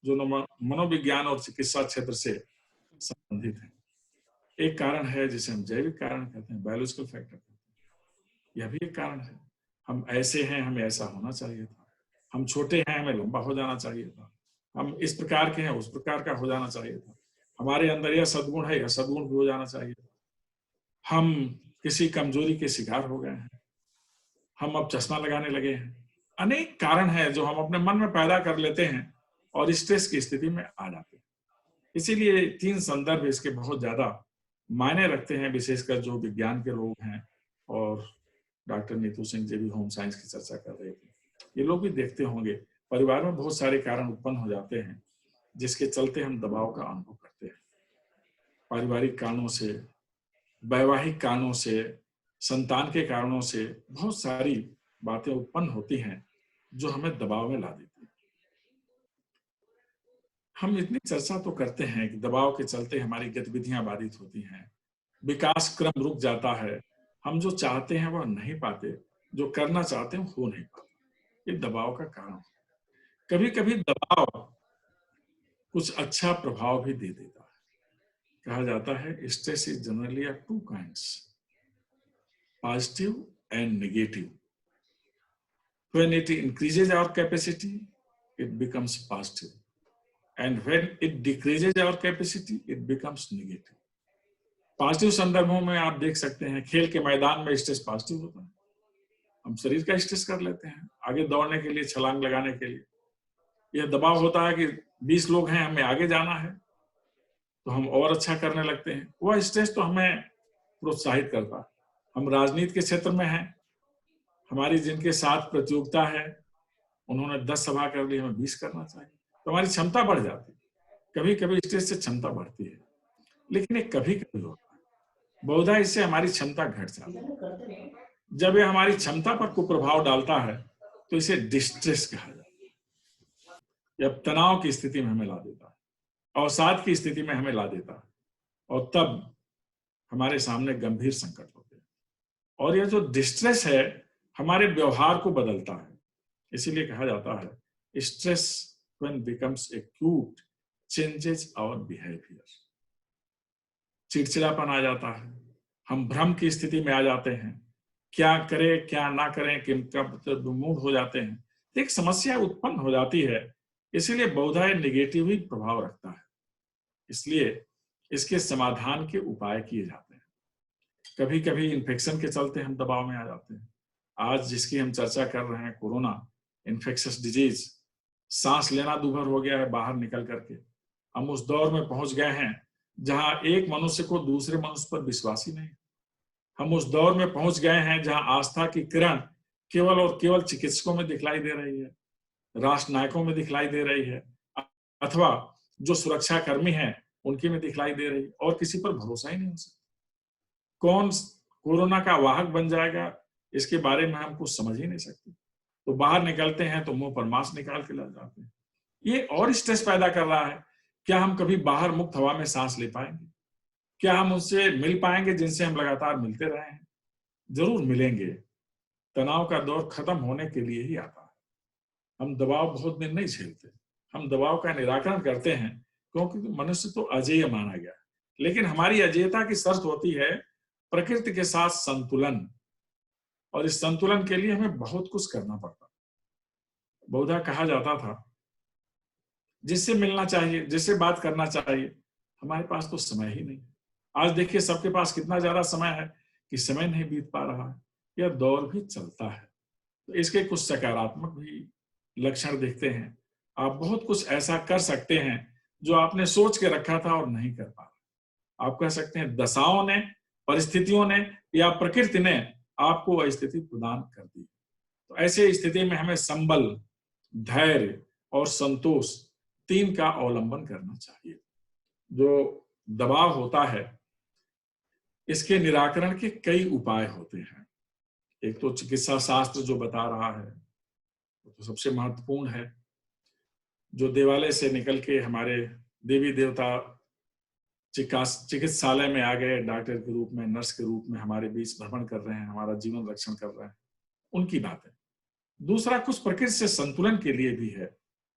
[SPEAKER 4] जो मनोविज्ञान और चिकित्सा क्षेत्र से संबंधित है। एक कारण है जिसे हम जैविक कारण कहते हैं, बायोलॉजिकल फैक्टर कहते हैं। यह भी एक कारण है। हम ऐसे हैं, हमें ऐसा होना चाहिए था। हम छोटे हैं, हमें लंबा हो जाना चाहिए था। हम इस प्रकार के हैं, उस प्रकार का हो जाना चाहिए था। हमारे अंदर यह सद्गुण है, यह सद्गुण भी हो जाना चाहिए था। हम किसी कमजोरी के शिकार हो गए हैं, हम अब चश्मा लगाने लगे हैं। अनेक कारण हैं जो हम अपने मन में पैदा कर लेते हैं और स्ट्रेस की स्थिति में आ जाते हैं। इसीलिए तीन संदर्भ इसके बहुत ज्यादा मायने रखते हैं, विशेषकर जो विज्ञान के लोग हैं, और डॉक्टर नीतू सिंह जी भी होम साइंस की चर्चा कर रहे थे। ये लोग भी देखते होंगे परिवार में बहुत सारे कारण उत्पन्न हो जाते हैं जिसके चलते हम दबाव का अनुभव करते हैं। पारिवारिक कारणों से, वैवाहिक कारणों से, संतान के कारणों से बहुत सारी बातें उत्पन्न होती हैं जो हमें दबाव में ला देती हैं। हम इतनी चर्चा तो करते हैं कि दबाव के चलते हमारी गतिविधियां बाधित होती हैं, विकास क्रम रुक जाता है, हम जो चाहते हैं वह नहीं पाते, जो करना चाहते हैं हो नहीं पाता। ये दबाव का कारण है। कभी कभी दबाव कुछ अच्छा प्रभाव भी दे देता है। कहा जाता है stress is generally of two kinds, positive and negative. When it increases our capacity, it becomes positive, and when it decreases our capacity, it becomes negative. Positive संदर्भों में आप देख सकते हैं खेल के मैदान में स्ट्रेस पॉजिटिव होता है। हम शरीर का स्ट्रेस कर लेते हैं आगे दौड़ने के लिए, छलांग लगाने के लिए। यह दबाव होता है कि 20 लोग हैं, हमें आगे जाना है, तो हम और अच्छा करने लगते हैं। वह स्ट्रेस तो हमें प्रोत्साहित करता है। हम राजनीति के क्षेत्र में हैं, हमारी जिनके साथ प्रतियोगिता है उन्होंने 10 सभा कर ली, हमें 20 करना चाहिए, तो हमारी क्षमता बढ़ जाती है। कभी कभी स्ट्रेस से क्षमता बढ़ती है, लेकिन ये कभी कभी होता है। बहुधा इससे हमारी क्षमता घट जाती है। जब ये हमारी क्षमता पर कुप्रभाव डालता है तो इसे डिस्ट्रेस कहा जाता है। जब तनाव की स्थिति में हमें ला देता है, अवसाद की स्थिति में हमें ला देता है, और तब हमारे सामने गंभीर संकट होते हैं। और यह जो डिस्ट्रेस है हमारे व्यवहार को बदलता है। इसीलिए कहा जाता है stress when becomes acute changes our behaviour. चिड़चिड़ापन आ जाता है, हम भ्रम की स्थिति में आ जाते हैं, क्या करें क्या ना करें, किनका मूड हो जाते हैं, तो एक समस्या उत्पन्न हो जाती है। इसीलिए बहुधा नेगेटिव ही प्रभाव रखता है। इसलिए इसके समाधान के उपाय किए जाते हैं। कभी कभी इन्फेक्शन के चलते हम दबाव में आ जाते हैं। आज जिसकी हम चर्चा कर रहे हैं, कोरोना इन्फेक्शियस डिजीज, सांस लेना दूभर हो गया है बाहर निकल करके। हम उस दौर में पहुंच गए हैं जहां एक मनुष्य को दूसरे मनुष्य पर विश्वास ही नहीं। हम उस दौर में पहुंच गए हैं जहां आस्था की किरण केवल और केवल चिकित्सकों में दिखलाई दे रही है, राष्ट्र नायकों में दिखलाई दे रही है, अथवा जो सुरक्षा कर्मी हैं उनके में दिखलाई दे रही है, और किसी पर भरोसा ही नहीं हो सकता। कौन कोरोना का वाहक बन जाएगा इसके बारे में हम कुछ समझ ही नहीं सकते। तो बाहर निकलते हैं तो मुंह पर मास्क निकाल के लग जाते हैं। ये और स्ट्रेस पैदा कर रहा है। क्या हम कभी बाहर मुक्त हवा में सांस ले पाएंगे? क्या हम उनसे मिल पाएंगे जिनसे हम लगातार मिलते रहे हैं? जरूर मिलेंगे। तनाव का दौर खत्म होने के लिए ही आता है। हम दबाव बहुत दिन नहीं झेलते, हम दबाव का निराकरण करते हैं, क्योंकि मनुष्य तो अजेय माना गया। लेकिन हमारी अजेयता की शर्त होती है प्रकृति के साथ संतुलन, और इस संतुलन के लिए हमें बहुत कुछ करना पड़ता। बहुधा कहा जाता था जिससे मिलना चाहिए, जिससे बात करना चाहिए, हमारे पास तो समय ही नहीं। आज देखिए सबके पास कितना ज्यादा समय है कि समय नहीं बीत पा रहा है। यह दौर भी चलता है। तो इसके कुछ सकारात्मक भी लक्षण देखते हैं। आप बहुत कुछ ऐसा कर सकते हैं जो आपने सोच के रखा था और नहीं कर पा रहे। आप कह सकते हैं दशाओं ने, परिस्थितियों ने या प्रकृति ने आपको वह स्थिति प्रदान कर दी। तो ऐसे स्थिति में हमें संबल, धैर्य और संतोष तीन का अवलंबन करना चाहिए। जो दबाव होता है इसके निराकरण के कई उपाय होते हैं। एक तो चिकित्सा शास्त्र जो बता रहा है वो तो सबसे महत्वपूर्ण है। जो देवालय से निकल के हमारे देवी देवता चिकित्सालय में आ गए, डॉक्टर के रूप में, नर्स के रूप में हमारे बीच भ्रमण कर रहे हैं, हमारा जीवन रक्षण कर रहे हैं, उनकी बात है। दूसरा कुछ प्रकृति से संतुलन के लिए भी है,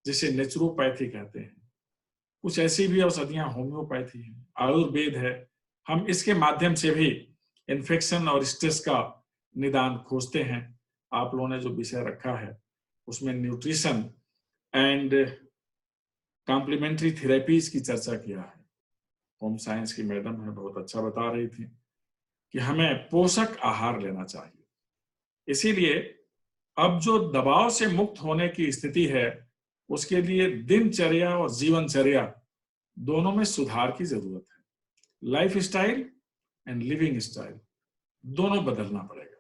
[SPEAKER 4] जिसे नेचुरोपैथी कहते हैं। कुछ ऐसी भी औषधियां होम्योपैथी है, आयुर्वेद है। हम इसके माध्यम से भी इन्फेक्शन और स्ट्रेस का निदान खोजते हैं। आप लोगों ने जो विषय रखा है उसमें न्यूट्रिशन एंड कॉम्प्लीमेंट्री थेरेपीज की चर्चा किया है। होम साइंस की मैडम है, बहुत अच्छा बता रही थी कि हमें पोषक आहार लेना चाहिए। इसीलिए अब जो दबाव से मुक्त होने की स्थिति है उसके लिए दिनचर्या और जीवनचर्या दोनों में सुधार की जरूरत है। Life style and living style दोनों बदलना पड़ेगा।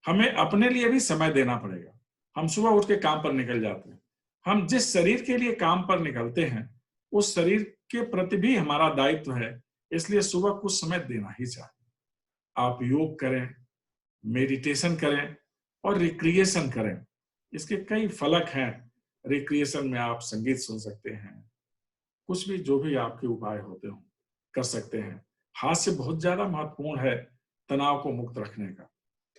[SPEAKER 4] हमें अपने लिए भी समय देना पड़ेगा। हम सुबह उठ के काम पर निकल जाते हैं। हम जिस शरीर के लिए काम पर निकलते हैं उस शरीर के प्रति भी हमारा दायित्व है, इसलिए सुबह कुछ समय देना ही चाहिए। आप योग करें, मेडिटेशन करें और रिक्रिएशन करें। इसके कई फलक हैं। रिक्रिएशन में आप संगीत सुन सकते हैं, कुछ भी जो भी आपके उपाय होते हो कर सकते हैं। हास्य बहुत ज्यादा महत्वपूर्ण है तनाव को मुक्त रखने का।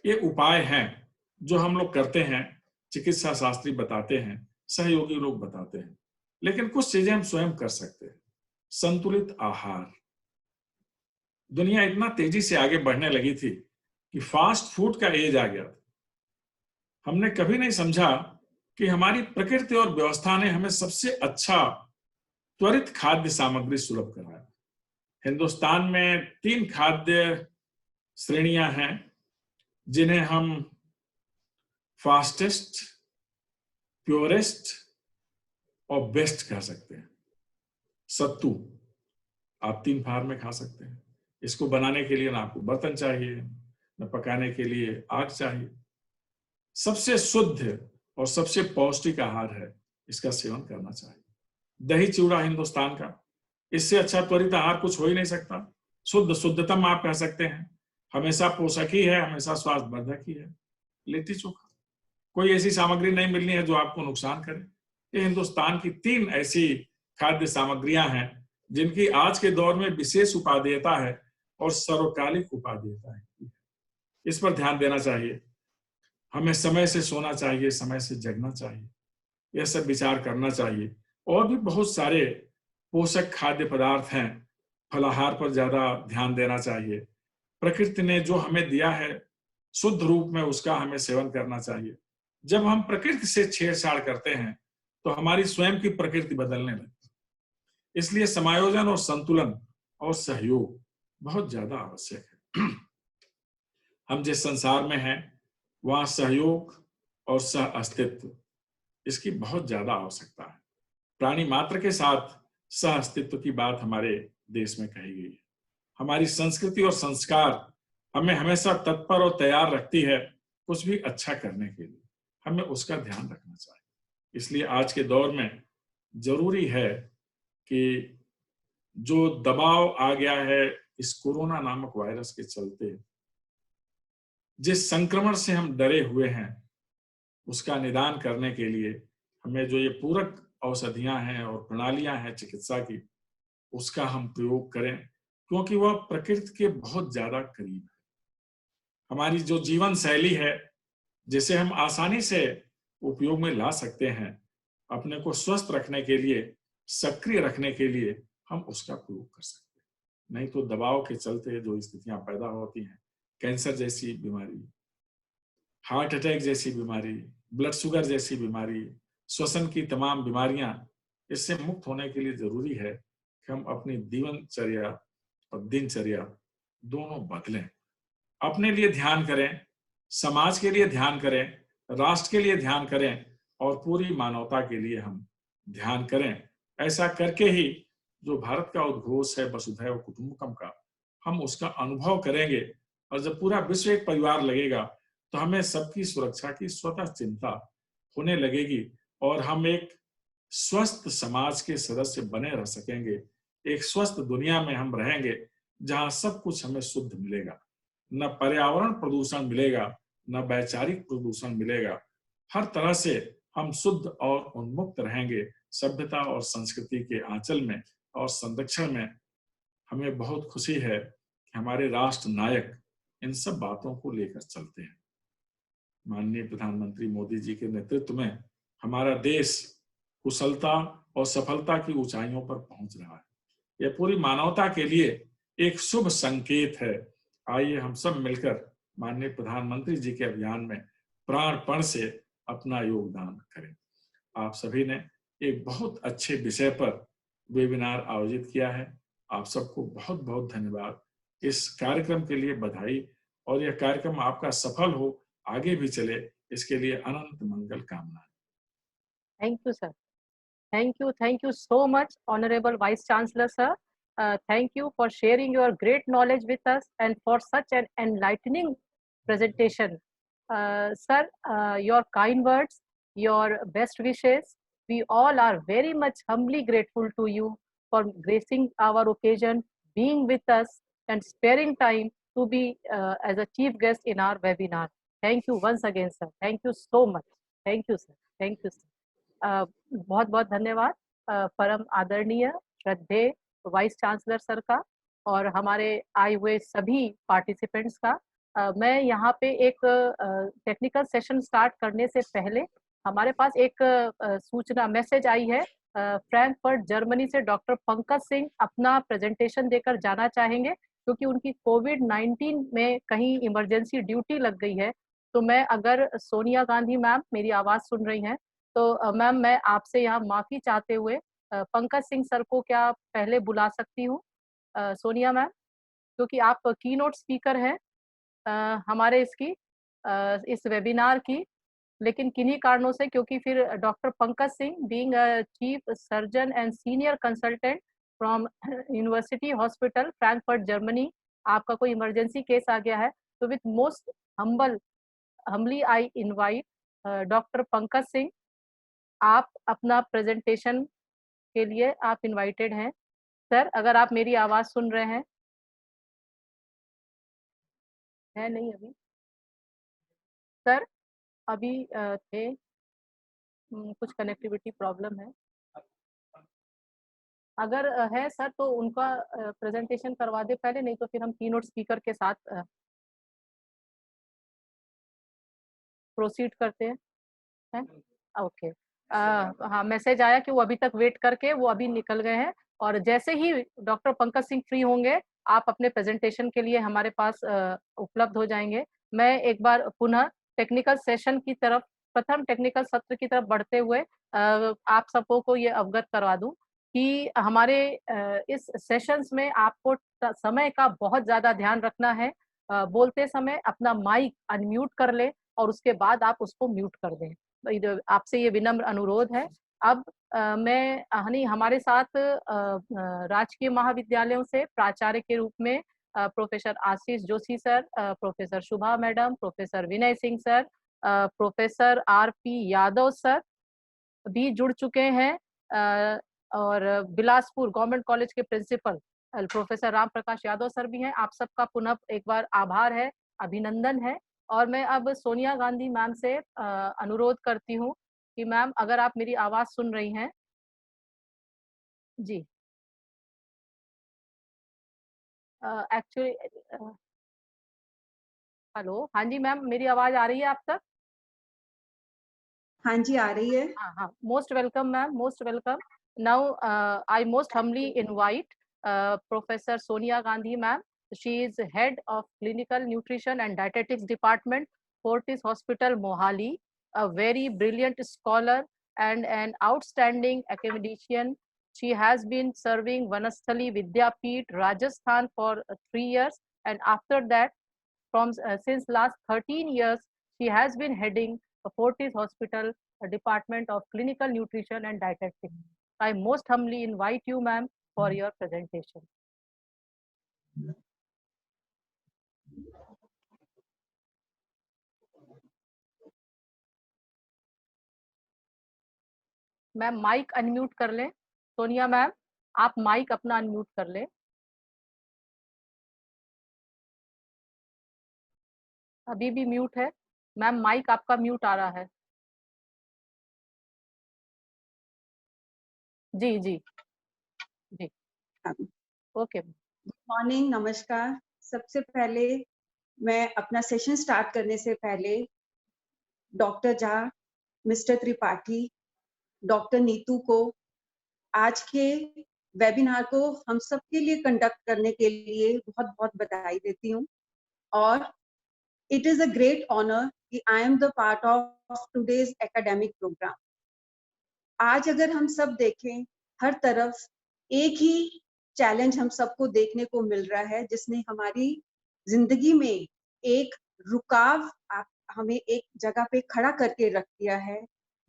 [SPEAKER 4] ये उपाय हैं जो हम लोग करते हैं, चिकित्सा शास्त्री बताते हैं, सहयोगी लोग बताते हैं, लेकिन कुछ चीजें हम स्वयं कर सकते हैं। संतुलित आहार। दुनिया इतना तेजी से आगे बढ़ने लगी थी कि फास्ट फूड का एज आ गया था। हमने कभी नहीं समझा कि हमारी प्रकृति और व्यवस्था ने हमें सबसे अच्छा त्वरित खाद्य सामग्री सुलभ कराया। हिंदुस्तान में 3 खाद्य श्रेणियां हैं जिन्हें हम फास्टेस्ट, प्योरेस्ट और बेस्ट कह सकते हैं। सत्तू आप 3 फार में खा सकते हैं। इसको बनाने के लिए ना आपको बर्तन चाहिए, न पकाने के लिए आग चाहिए। सबसे शुद्ध और सबसे पौष्टिक आहार है, इसका सेवन करना चाहिए। दही चूड़ा हिंदुस्तान का, इससे अच्छा त्वरित आहार कुछ हो ही नहीं सकता। शुद्धतम आप कह सकते हैं। हमेशा पोषक ही है, हमेशा स्वास्थ्य वर्धक ही है। लिट्टी चोखा, कोई ऐसी सामग्री नहीं मिलनी है जो आपको नुकसान करे। ये हिंदुस्तान की 3 ऐसी खाद्य सामग्रियां हैं जिनकी आज के दौर में विशेष उपादेयता है और सर्वकालिक उपादेयता है। इस पर ध्यान देना चाहिए। हमें समय से सोना चाहिए, समय से जगना चाहिए, यह सब विचार करना चाहिए। और भी बहुत सारे पोषक खाद्य पदार्थ हैं। फलाहार पर ज्यादा ध्यान देना चाहिए। प्रकृति ने जो हमें दिया है शुद्ध रूप में उसका हमें सेवन करना चाहिए। जब हम प्रकृति से छेड़छाड़ करते हैं तो हमारी स्वयं की प्रकृति बदलने लगती है। इसलिए समायोजन और संतुलन और सहयोग बहुत ज्यादा आवश्यक है। हम जिस संसार में हैं वहां सहयोग और सह अस्तित्व इसकी बहुत ज्यादा आवश्यकता है। प्राणी मात्र के साथ सह अस्तित्व की बात हमारे देश में कही गई है। हमारी संस्कृति और संस्कार हमें हमेशा तत्पर और तैयार रखती है कुछ भी अच्छा करने के लिए। हमें उसका ध्यान रखना चाहिए। इसलिए आज के दौर में जरूरी है कि जो दबाव आ गया है इस कोरोना नामक वायरस के चलते, जिस संक्रमण से हम डरे हुए हैं, उसका निदान करने के लिए हमें जो ये पूरक औषधियां हैं और प्रणालियां हैं चिकित्सा की, उसका हम प्रयोग करें, क्योंकि वह प्रकृति के बहुत ज्यादा करीब है। हमारी जो जीवन शैली है जिसे हम आसानी से उपयोग में ला सकते हैं, अपने को स्वस्थ रखने के लिए, सक्रिय रखने के लिए हम उसका प्रयोग कर सकते हैं। नहीं तो दबाव के चलते जो स्थितियां पैदा होती हैं, कैंसर जैसी बीमारी, हार्ट अटैक जैसी बीमारी, ब्लड शुगर जैसी बीमारी, श्वसन की तमाम बीमारियां, इससे मुक्त होने के लिए जरूरी है कि हम अपनी जीवनचर्या और दिनचर्या दोनों बदलें। अपने लिए ध्यान करें, समाज के लिए ध्यान करें, राष्ट्र के लिए ध्यान करें और पूरी मानवता के लिए हम ध्यान करें। ऐसा करके ही जो भारत का उद्घोष है वसुधैव कुटुंबकम का, हम उसका अनुभव करेंगे। और जब पूरा विश्व एक परिवार लगेगा तो हमें सबकी सुरक्षा की स्वतः चिंता होने लगेगी और हम एक स्वस्थ समाज के सदस्य बने रह सकेंगे। एक स्वस्थ दुनिया में हम रहेंगे जहां सब कुछ हमें शुद्ध मिलेगा, न पर्यावरण प्रदूषण मिलेगा, न वैचारिक प्रदूषण मिलेगा। हर तरह से हम शुद्ध और उन्मुक्त रहेंगे। सभ्यता और संस्कृति के आंचल में और संरक्षण में हमें बहुत खुशी है कि हमारे राष्ट्र नायक इन सब बातों को लेकर चलते हैं। माननीय प्रधानमंत्री मोदी जी के नेतृत्व में हमारा देश कुशलता और सफलता की ऊंचाइयों पर पहुंच रहा है। यह पूरी मानवता के लिए एक शुभ संकेत है। आइए हम सब मिलकर माननीय प्रधानमंत्री जी के अभियान में प्राणपण से अपना योगदान करें। आप सभी ने एक बहुत अच्छे विषय पर वेबिनार आयोजित किया है। आप सबको बहुत बहुत धन्यवाद। इस कार्यक्रम के लिए बधाई और यह कार्यक्रम आपका सफल हो, आगे भी चले, इसके लिए अनंत मंगल कामनाएं।
[SPEAKER 1] Thank you, sir. Thank you so much, Honorable Vice Chancellor, sir. Thank you for sharing your great knowledge with us and for such an enlightening presentation. Sir, your kind words, your best wishes, we all are very much humbly grateful to you for gracing our occasion, being with us and sparing time to be as a chief guest in our webinar. Thank you once again, sir. Thank you so much. Thank you, sir. Thank you, sir. बहुत बहुत धन्यवाद परम आदरणीय श्रद्धेय vice chancellor sir का और हमारे आए हुए सभी पार्टिसिपेंट्स का। मैं यहाँ पे एक टेक्निकल सेशन स्टार्ट करने से पहले हमारे पास एक सूचना मैसेज आई है। फ्रैंकफर्ट जर्मनी से डॉक्टर पंकज सिंह अपना प्रेजेंटेशन देकर जाना चाहेंगे क्योंकि उनकी कोविड-19 में कहीं इमरजेंसी ड्यूटी लग गई है। तो मैं, अगर सोनिया गांधी मैम मेरी आवाज़ सुन रही हैं तो मैम मैं आपसे यहाँ माफ़ी चाहते हुए पंकज सिंह सर को क्या पहले बुला सकती हूँ सोनिया मैम, क्योंकि आप कीनोट स्पीकर हैं हमारे इस वेबिनार की। लेकिन किन्हीं कारणों से, क्योंकि फिर doctor Pankaj Singh being chief surgeon and senior consultant from university hospital Frankfurt Germany, आपका कोई इमरजेंसी केस आ गया है। तो with most humbly I invite doctor Pankaj Singh, आप अपना प्रेजेंटेशन के लिए आप इनवाइटेड हैं। सर, अगर आप मेरी आवाज़ सुन रहे हैं, है नहीं अभी सर, अभी थे, कुछ कनेक्टिविटी प्रॉब्लम है। अगर है सर तो उनका प्रेजेंटेशन करवा दे पहले, नहीं तो फिर हम कीनोट स्पीकर के साथ प्रोसीड करते हैं। ओके, हाँ मैसेज आया कि वो अभी तक वेट करके वो अभी निकल गए हैं और जैसे ही डॉक्टर पंकज सिंह फ्री होंगे आप अपने प्रेजेंटेशन के लिए हमारे पास उपलब्ध हो जाएंगे। मैं एक बार पुनः टेक्निकल सेशन की तरफ, प्रथम टेक्निकल सत्र की तरफ बढ़ते हुए आप सबको को ये अवगत करवा दूं कि हमारे इस सेशंस में आपको समय का बहुत ज़्यादा ध्यान रखना है। बोलते समय अपना माइक अनम्यूट कर ले और उसके बाद आप उसको म्यूट कर दें। आपसे ये विनम्र अनुरोध है। अब मैं हमारे साथ राजकीय महाविद्यालयों से प्राचार्य के रूप में professor Ashish Joshi sir, professor Shubha madam, professor Vinay Singh sir, professor R P. Yadav sir भी जुड़ चुके हैं, और बिलासपुर गवर्नमेंट कॉलेज के principal professor Ram Prakash Yadav sir भी हैं। आप सबका पुनः एक बार आभार है, अभिनंदन है। और मैं अब सोनिया गांधी मैम से अनुरोध करती हूँ कि मैम अगर आप मेरी आवाज सुन रही हैं। जी, एक्चुअली हेलो, हाँ जी मैम, मेरी आवाज आ रही है आप तक?
[SPEAKER 5] हाँ जी, आ रही है।
[SPEAKER 1] हाँ, most welcome ma'am, most welcome. Now I most humbly invite Professor Sonia Gandhi ma'am. She is head of clinical nutrition and dietetics department, Fortis Hospital Mohali, a very brilliant scholar and an outstanding academician. She has been serving Vanasthali Vidyapeeth Rajasthan for 3 years, and after that from since last 13 years she has been heading the Fortis Hospital Department of Clinical Nutrition and Dietetics. I most humbly invite you ma'am for your presentation. Ma'am mike unmute कर लें। Sonia ma'am, आप mike अपना unmute कर लें। अभी भी mute है ma'am, mike आपका म्यूट आ रहा है। जी जी जी, ओके।
[SPEAKER 5] मॉर्निंग, नमस्कार। सबसे पहले मैं अपना सेशन स्टार्ट करने से पहले doctor Jha, mister Tripathi, doctor Neetu को आज के वेबिनार को हम सबके लिए कंडक्ट करने के लिए बहुत बहुत बधाई देती हूँ। और it is a great honour कि I am the part of today's academic programme. आज अगर हम सब देखें, हर तरफ एक ही चैलेंज हम सबको देखने को मिल रहा है, जिसने हमारी जिंदगी में एक रुकाव हमें एक जगह पे खड़ा करके रख दिया है।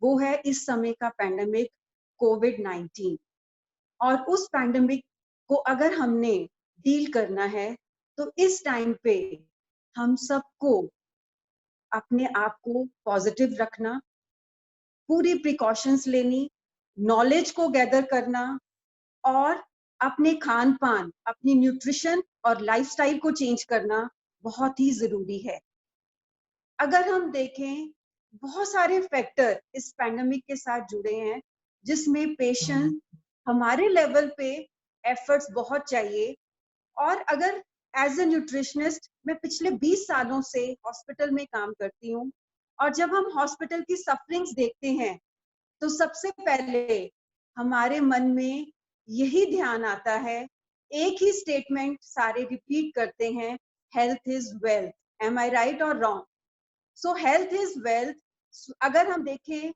[SPEAKER 5] वो है इस समय का पैंडेमिक कोविड-19। और उस पैंडेमिक को अगर हमने डील करना है तो इस टाइम पे हम सबको अपने आप को पॉजिटिव रखना, पूरी प्रिकॉशंस लेनी, नॉलेज को गैदर करना और अपने खान पान, अपनी न्यूट्रिशन और लाइफस्टाइल को चेंज करना बहुत ही जरूरी है। अगर हम देखें, बहुत सारे फैक्टर इस पैंडेमिक के साथ जुड़े हैं, जिसमें पेशेंस, हमारे लेवल पे एफर्ट्स बहुत चाहिए। और अगर एज ए न्यूट्रिशनिस्ट मैं पिछले 20 सालों से हॉस्पिटल में काम करती हूँ, और जब हम हॉस्पिटल की सफरिंग्स देखते हैं तो सबसे पहले हमारे मन में यही ध्यान आता है, एक ही स्टेटमेंट सारे रिपीट करते हैं, health is wealth. Am I right और wrong? So health is wealth. अगर हम देखें,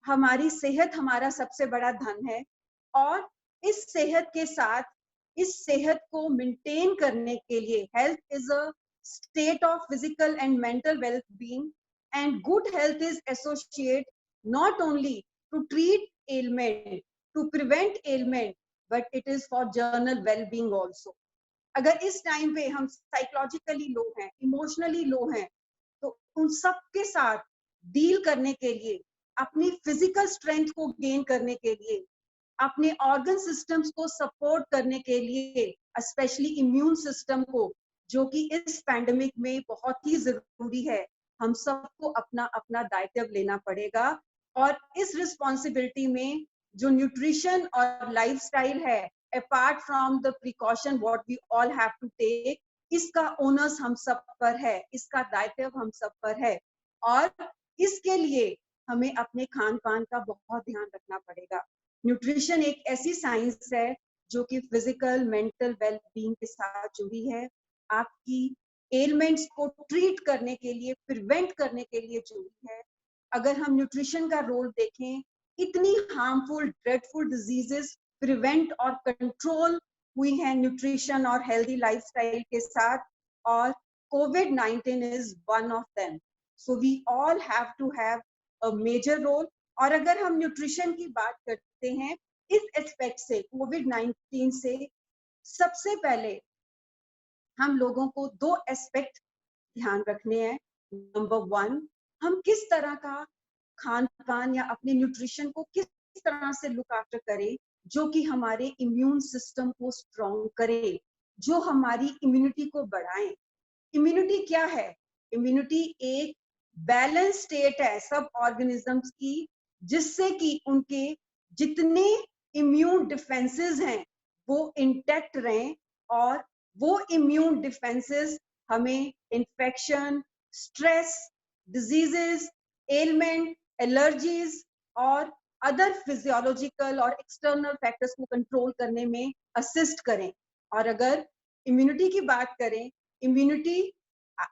[SPEAKER 5] हमारी सेहत हमारा सबसे बड़ा धन है, और इस सेहत के साथ इस सेहत को मेंटेन करने के लिए health is a state of physical and mental well being, and good health is associate not only to treat ailment, to prevent ailment, but it is for general well-being also. अगर इस time पे हम psychologically लो हैं, emotionally low हैं, तो उन सब के साथ डील करने के लिए, अपनी फिजिकल स्ट्रेंथ को गेन करने के लिए, अपने ऑर्गन सिस्टम्स को सपोर्ट करने के लिए, स्पेशली इम्यून सिस्टम को, जो कि इस पैंडेमिक में बहुत ही जरूरी है, हम सबको अपना अपना दायित्व लेना पड़ेगा। और इस रिस्पॉन्सिबिलिटी में जो न्यूट्रिशन और लाइफस्टाइल है, apart from the precaution what we all have to take, इसका ओनर्स हम सब पर है, इसका दायित्व हम सब पर है। और इसके लिए हमें अपने खान पान का बहुत ध्यान रखना पड़ेगा। न्यूट्रिशन एक ऐसी साइंस है जो कि फिजिकल मेंटल वेल बीइंग के साथ जुड़ी है। आपकी एलिमेंट्स को ट्रीट करने के लिए, प्रिवेंट करने के लिए जरूरी है। अगर हम न्यूट्रिशन का रोल देखें, इतनी हार्मफुल ड्रेडफुल डिजीजेस प्रिवेंट और कंट्रोल हुई हैं न्यूट्रिशन और हेल्दी लाइफस्टाइल के साथ, और COVID-19 is one of them. So we all have to have a major role. और अगर हम न्यूट्रिशन की बात करते हैं इस एस्पेक्ट से, COVID-19 से, सबसे पहले हम लोगों को 2 एस्पेक्ट ध्यान रखने हैं। नंबर 1, हम किस तरह का खान पान या अपने न्यूट्रिशन को किस तरह से लुक आफ्टर करें जो कि हमारे इम्यून सिस्टम को स्ट्रॉन्ग करे, जो हमारी इम्यूनिटी को बढ़ाए। इम्यूनिटी क्या है? इम्यूनिटी एक बैलेंस स्टेट है सब ऑर्गेनिजम्स की, जिससे कि उनके जितने इम्यून डिफेंसेस हैं वो इंटैक्ट रहें, और वो इम्यून डिफेंसेस हमें infection, stress, diseases, element, allergies और अदर फिजियोलॉजिकल और एक्सटर्नल फैक्टर्स को कंट्रोल करने में असिस्ट करें। और अगर इम्यूनिटी की बात करें, इम्यूनिटी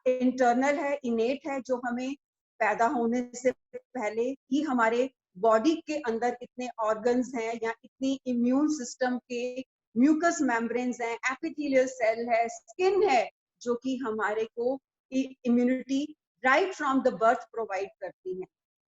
[SPEAKER 5] इंटरनल है, इनेट है, जो हमें पैदा होने से पहले ही हमारे बॉडी के अंदर इतने ऑर्गन्स हैं या इतनी इम्यून सिस्टम के म्यूकस मेम्ब्रेन्स हैं, एपिथेलियल सेल है, स्किन है, जो कि हमारे को immunity right from the birth provide करती है।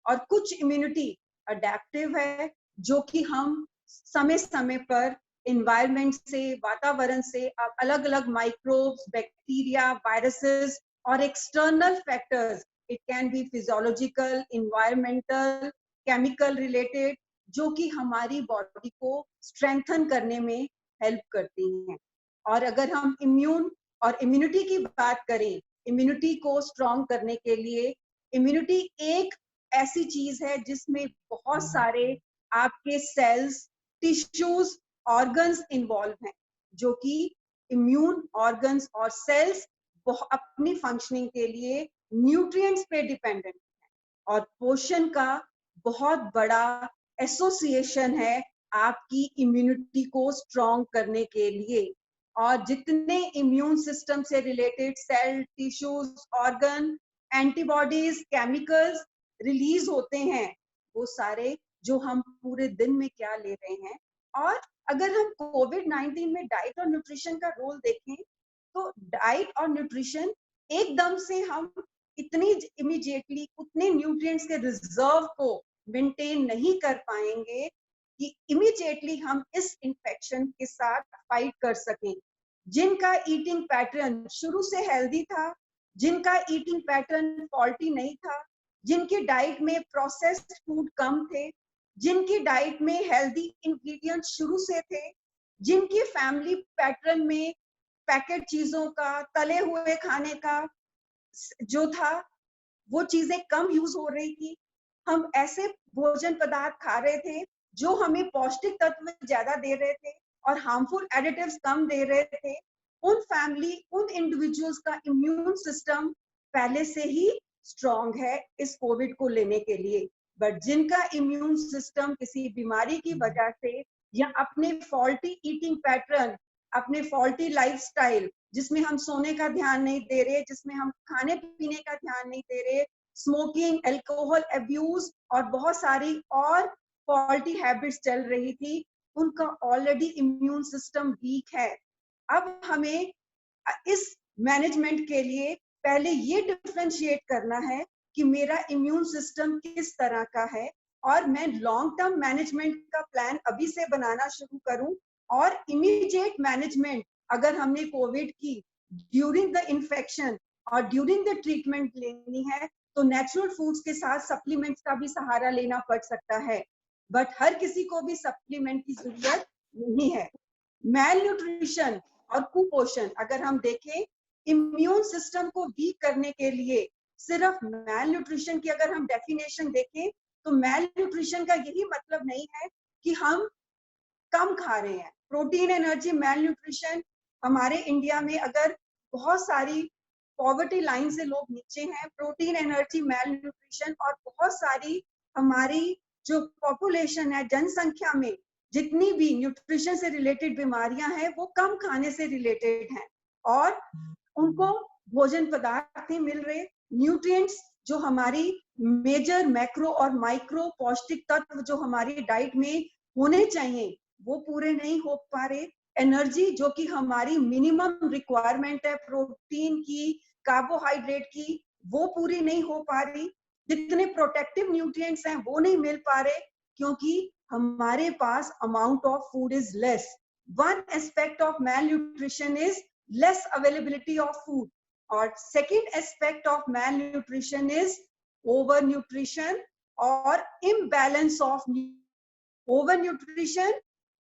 [SPEAKER 5] और कुछ इम्यूनिटी अडेप्टिव है, जो कि हम समय समय पर इन्वायरमेंट से, वातावरण से अलग अलग माइक्रोब्स, बैक्टीरिया, वायरसेस और external factors, it can be physiological, environmental, chemical related, जो कि हमारी बॉडी को स्ट्रेंथन करने में हेल्प करती हैं। और अगर हम इम्यून और इम्यूनिटी की बात करें, इम्यूनिटी को स्ट्रॉन्ग करने के लिए, इम्यूनिटी एक ऐसी चीज है जिसमें बहुत सारे आपके सेल्स, टिश्यूज, ऑर्गन्स इन्वॉल्व हैं, जो कि इम्यून ऑर्गन्स और सेल्स अपनी फंक्शनिंग के लिए न्यूट्रिएंट्स पे डिपेंडेंट है। और पोषण का बहुत बड़ा एसोसिएशन है आपकी इम्यूनिटी को स्ट्रॉन्ग करने के लिए। और जितने इम्यून सिस्टम से related cell, tissues, organ, antibodies, chemicals release होते हैं, वो सारे जो हम पूरे दिन में क्या ले रहे हैं। और अगर हम COVID-19 में डाइट और न्यूट्रिशन का रोल देखें, तो डाइट और न्यूट्रिशन एकदम से हम इतनी इमीडिएटली उतने न्यूट्रिएंट्स के रिजर्व को मेंटेन नहीं कर पाएंगे कि इमीडिएटली हम इस इन्फेक्शन के साथ फाइट कर सकें। जिनका ईटिंग पैटर्न शुरू से हेल्दी था, जिनका ईटिंग पैटर्न फॉल्टी नहीं था, जिनकी डाइट में प्रोसेस्ड फूड कम थे, जिनकी डाइट में हेल्दी इंग्रेडिएंट शुरू से थे, जिनकी फैमिली पैटर्न में पैकेट चीजों का, तले हुए खाने का जो था, वो चीजें कम यूज हो रही थी, हम ऐसे भोजन पदार्थ खा रहे थे जो हमें पौष्टिक तत्व ज्यादा दे रहे थे और हार्मफुल एडिटिव्स कम दे रहे थे, उन फैमिली, उन इंडिविजुअल्स का इम्यून सिस्टम पहले से ही स्ट्रॉन्ग है इस कोविड को लेने के लिए। बट जिनका इम्यून सिस्टम किसी बीमारी की वजह से या अपने फॉल्टी ईटिंग पैटर्न, अपने फॉल्टी लाइफस्टाइल, जिसमें हम सोने का ध्यान नहीं दे रहे, जिसमें हम खाने पीने का ध्यान नहीं दे रहे, स्मोकिंग, अल्कोहल अब्यूज और बहुत सारी और फॉल्टी हैबिट्स चल रही थी, उनका ऑलरेडी इम्यून सिस्टम वीक है। अब हमें इस मैनेजमेंट के लिए पहले ये डिफरेंशिएट करना है कि मेरा इम्यून सिस्टम किस तरह का है, और मैं लॉन्ग टर्म मैनेजमेंट का प्लान अभी से बनाना शुरू करूं। और इमीडिएट मैनेजमेंट अगर हमने कोविड की ड्यूरिंग द इन्फेक्शन और ड्यूरिंग द ट्रीटमेंट लेनी है, तो नेचुरल फूड्स के साथ सप्लीमेंट्स का भी सहारा लेना पड़ सकता है। बट हर किसी को भी सप्लीमेंट की जरूरत नहीं है। मैल न्यूट्रिशन और कुपोषण अगर हम देखें, इम्यून सिस्टम को वीक करने के लिए सिर्फ मैल न्यूट्रिशन की अगर हम डेफिनेशन देखें, तो मैल न्यूट्रिशन का यही मतलब नहीं है कि हम कम खा रहे हैं। प्रोटीन एनर्जी मैल न्यूट्रिशन, हमारे इंडिया में अगर बहुत सारी पॉवर्टी लाइन से लोग नीचे हैं, प्रोटीन एनर्जी मैल न्यूट्रिशन, और बहुत सारी हमारी जो पॉपुलेशन है, जनसंख्या में जितनी भी न्यूट्रिशन से रिलेटेड बीमारियां हैं, वो कम खाने से रिलेटेड हैं और उनको भोजन पदार्थ नहीं मिल रहे, न्यूट्रिएंट्स जो हमारी मेजर मैक्रो और माइक्रो पौष्टिक तत्व जो हमारी डाइट में होने चाहिए वो पूरे नहीं हो पा रहे, एनर्जी जो कि हमारी मिनिमम रिक्वायरमेंट है प्रोटीन की, कार्बोहाइड्रेट की, वो पूरी नहीं हो पा रही, जितने प्रोटेक्टिव न्यूट्रिएंट्स हैं वो नहीं मिल पा रहे क्योंकि हमारे पास amount of food is less. One aspect of malnutrition is less availability of food, और second aspect of malnutrition is overnutrition or imbalance of overnutrition,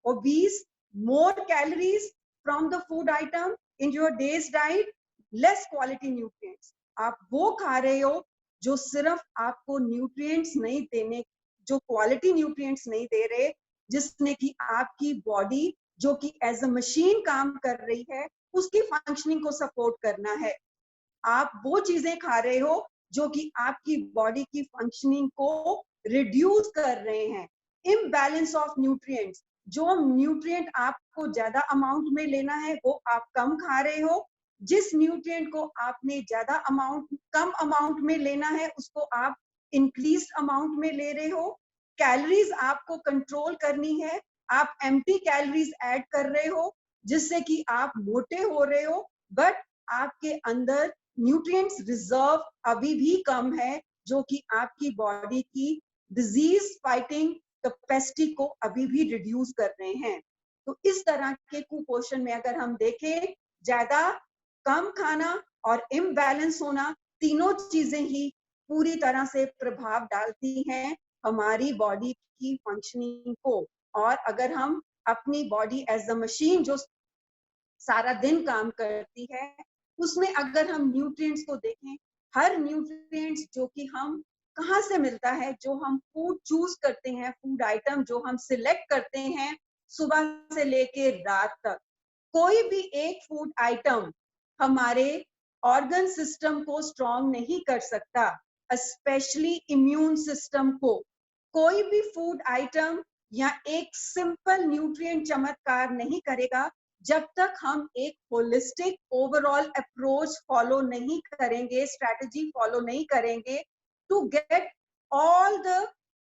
[SPEAKER 5] obese, more calories from the food item in your day's diet, less quality nutrients. आप वो खा रहे हो जो सिर्फ आपको nutrients नहीं देने, जो क्वालिटी न्यूट्रिएंट्स नहीं दे रहे, जिसने कि आपकी बॉडी जो कि एज अ मशीन काम कर रही है उसकी फंक्शनिंग को सपोर्ट करना है. आप वो चीजें खा रहे हो जो कि आपकी बॉडी की फंक्शनिंग को रिड्यूस कर रहे हैं. इम्बैलेंस ऑफ न्यूट्रिएंट्स, जो न्यूट्रिएंट आपको ज्यादा अमाउंट में लेना है वो आप कम खा रहे हो, जिस न्यूट्रिएंट को आपने ज्यादा अमाउंट कम अमाउंट में लेना है उसको आप इंक्रीज अमाउंट में ले रहे हो. कैलोरीज आपको कंट्रोल करनी है, आप एम्प्टी कैलोरीज ऐड कर रहे हो जिससे कि आप मोटे हो रहे हो, बट आपके अंदर न्यूट्रिएंट्स रिजर्व अभी भी कम है जो कि आपकी बॉडी की डिजीज फाइटिंग कैपेसिटी को अभी भी रिड्यूस कर रहे हैं. तो इस तरह के कुपोषण में अगर हम देखें, ज्यादा कम खाना और इम्बैलेंस होना, तीनों चीजें ही पूरी तरह से प्रभाव डालती हैं हमारी बॉडी की फंक्शनिंग को. और अगर हम अपनी बॉडी एज अ मशीन जो सारा दिन काम करती है उसमें अगर हम न्यूट्रिएंट्स को देखें, हर न्यूट्रिएंट्स जो कि हम कहाँ से मिलता है, जो हम फूड चूज करते हैं, फूड आइटम जो हम सिलेक्ट करते हैं सुबह से लेके रात तक, कोई भी एक फूड आइटम हमारे ऑर्गन सिस्टम को स्ट्रॉन्ग नहीं कर सकता, स्पेशली इम्यून सिस्टम को. कोई भी फूड आइटम या एक सिंपल न्यूट्रिएंट चमत्कार नहीं करेगा जब तक हम एक होलिस्टिक ओवरऑल अप्रोच फॉलो नहीं करेंगे, स्ट्रेटजी फॉलो नहीं करेंगे to get all the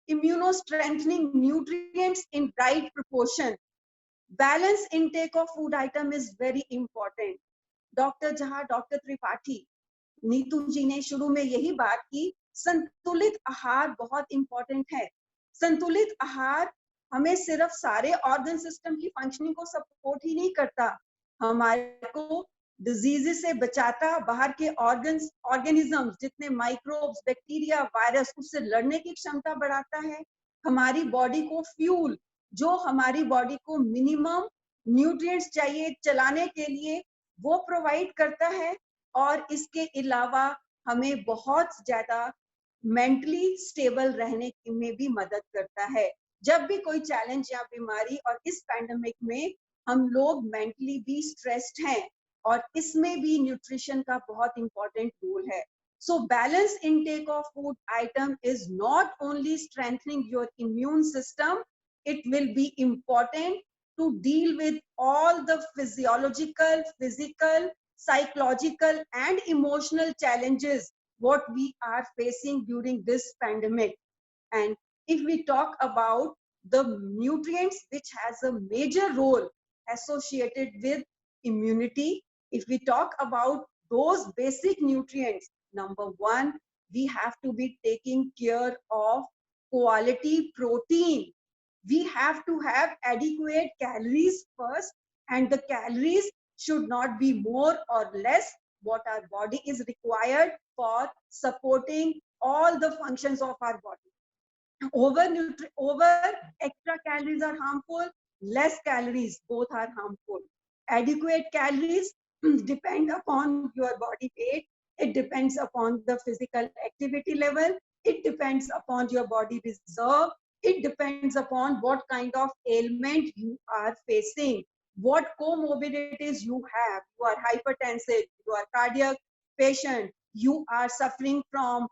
[SPEAKER 5] immuno strengthening nutrients in right proportion. Balance intake of food item is very important. Doctor जहां, डॉक्टर त्रिपाठी, नीतू जी ने शुरू में यही बात की, संतुलित आहार बहुत इंपॉर्टेंट है. संतुलित आहार हमें सिर्फ सारे ऑर्गन सिस्टम की फंक्शनिंग को सपोर्ट ही नहीं करता, हमारे को डिजीजेस से बचाता, बाहर के ऑर्गेनिजम्स जितने माइक्रोब्स, बैक्टीरिया, वायरस, उससे लड़ने की क्षमता बढ़ाता है, हमारी बॉडी को फ्यूल, जो हमारी बॉडी को मिनिमम न्यूट्रिएंट्स चाहिए चलाने के लिए वो प्रोवाइड करता है, और इसके अलावा हमें बहुत ज्यादा मेंटली स्टेबल रहने में भी मदद करता है. जब भी कोई चैलेंज या बीमारी, और इस पैंडेमिक में हम लोग मेंटली भी स्ट्रेस्ड हैं, और इसमें भी न्यूट्रिशन का बहुत इंपॉर्टेंट रोल है. So balanced intake of food item is not only strengthening your immune system, it will be important to deal with all the physiological, physical, psychological and emotional challenges what we are facing during this pandemic. And if we talk about the nutrients which has a major role associated with immunity, if we talk about those basic nutrients, number one, we have to be taking care of quality protein. We have to have adequate calories first, and the calories should not be more or less what our body is required for supporting all the functions of our body. Over extra calories are harmful, less calories both are harmful. Adequate calories depend upon your body weight, it depends upon the physical activity level, it depends upon your body reserve, it depends upon what kind of ailment you are facing, what comorbidities you have. You are hypertensive, you are cardiac patient, you are suffering from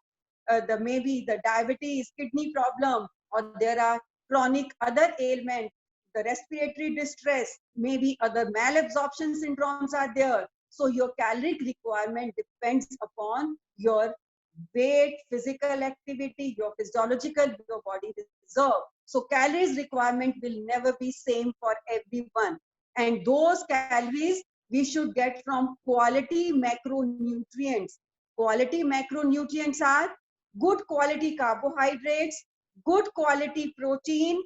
[SPEAKER 5] maybe the diabetes, kidney problem, or there are chronic other ailments, the respiratory distress, maybe other malabsorption syndromes are there. So your caloric requirement depends upon your weight, physical activity, your physiological, your body reserve. So calories requirement will never be same for everyone. And those calories we should get from quality macronutrients. Quality macronutrients are good quality carbohydrates, good quality protein,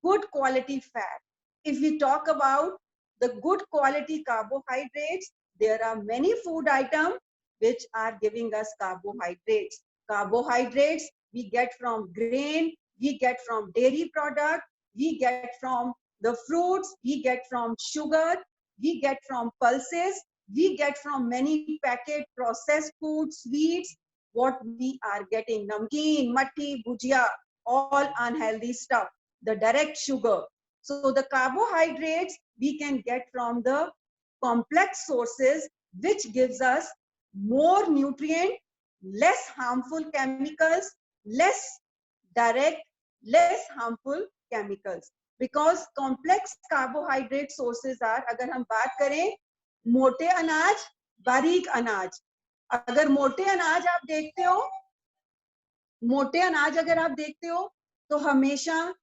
[SPEAKER 5] good quality fat. If we talk about the good quality carbohydrates, there are many food items which are giving us carbohydrates. Carbohydrates we get from grain, we get from dairy product, we get from the fruits, we get from sugar, we get from pulses, we get from many packet processed foods, sweets, what we are getting, namkeen, matti, bhujia, all unhealthy stuff, the direct sugar. So the carbohydrates we can get from the complex sources, which gives us more nutrient, less harmful chemicals, less direct, less harmful chemicals. Because complex carbohydrate sources are, अगर हम बात करें मोटे अनाज, बारीक अनाज, अगर मोटे अनाज आप देखते हो, मोटे अनाज अगर आप देखते हो तो हमेशा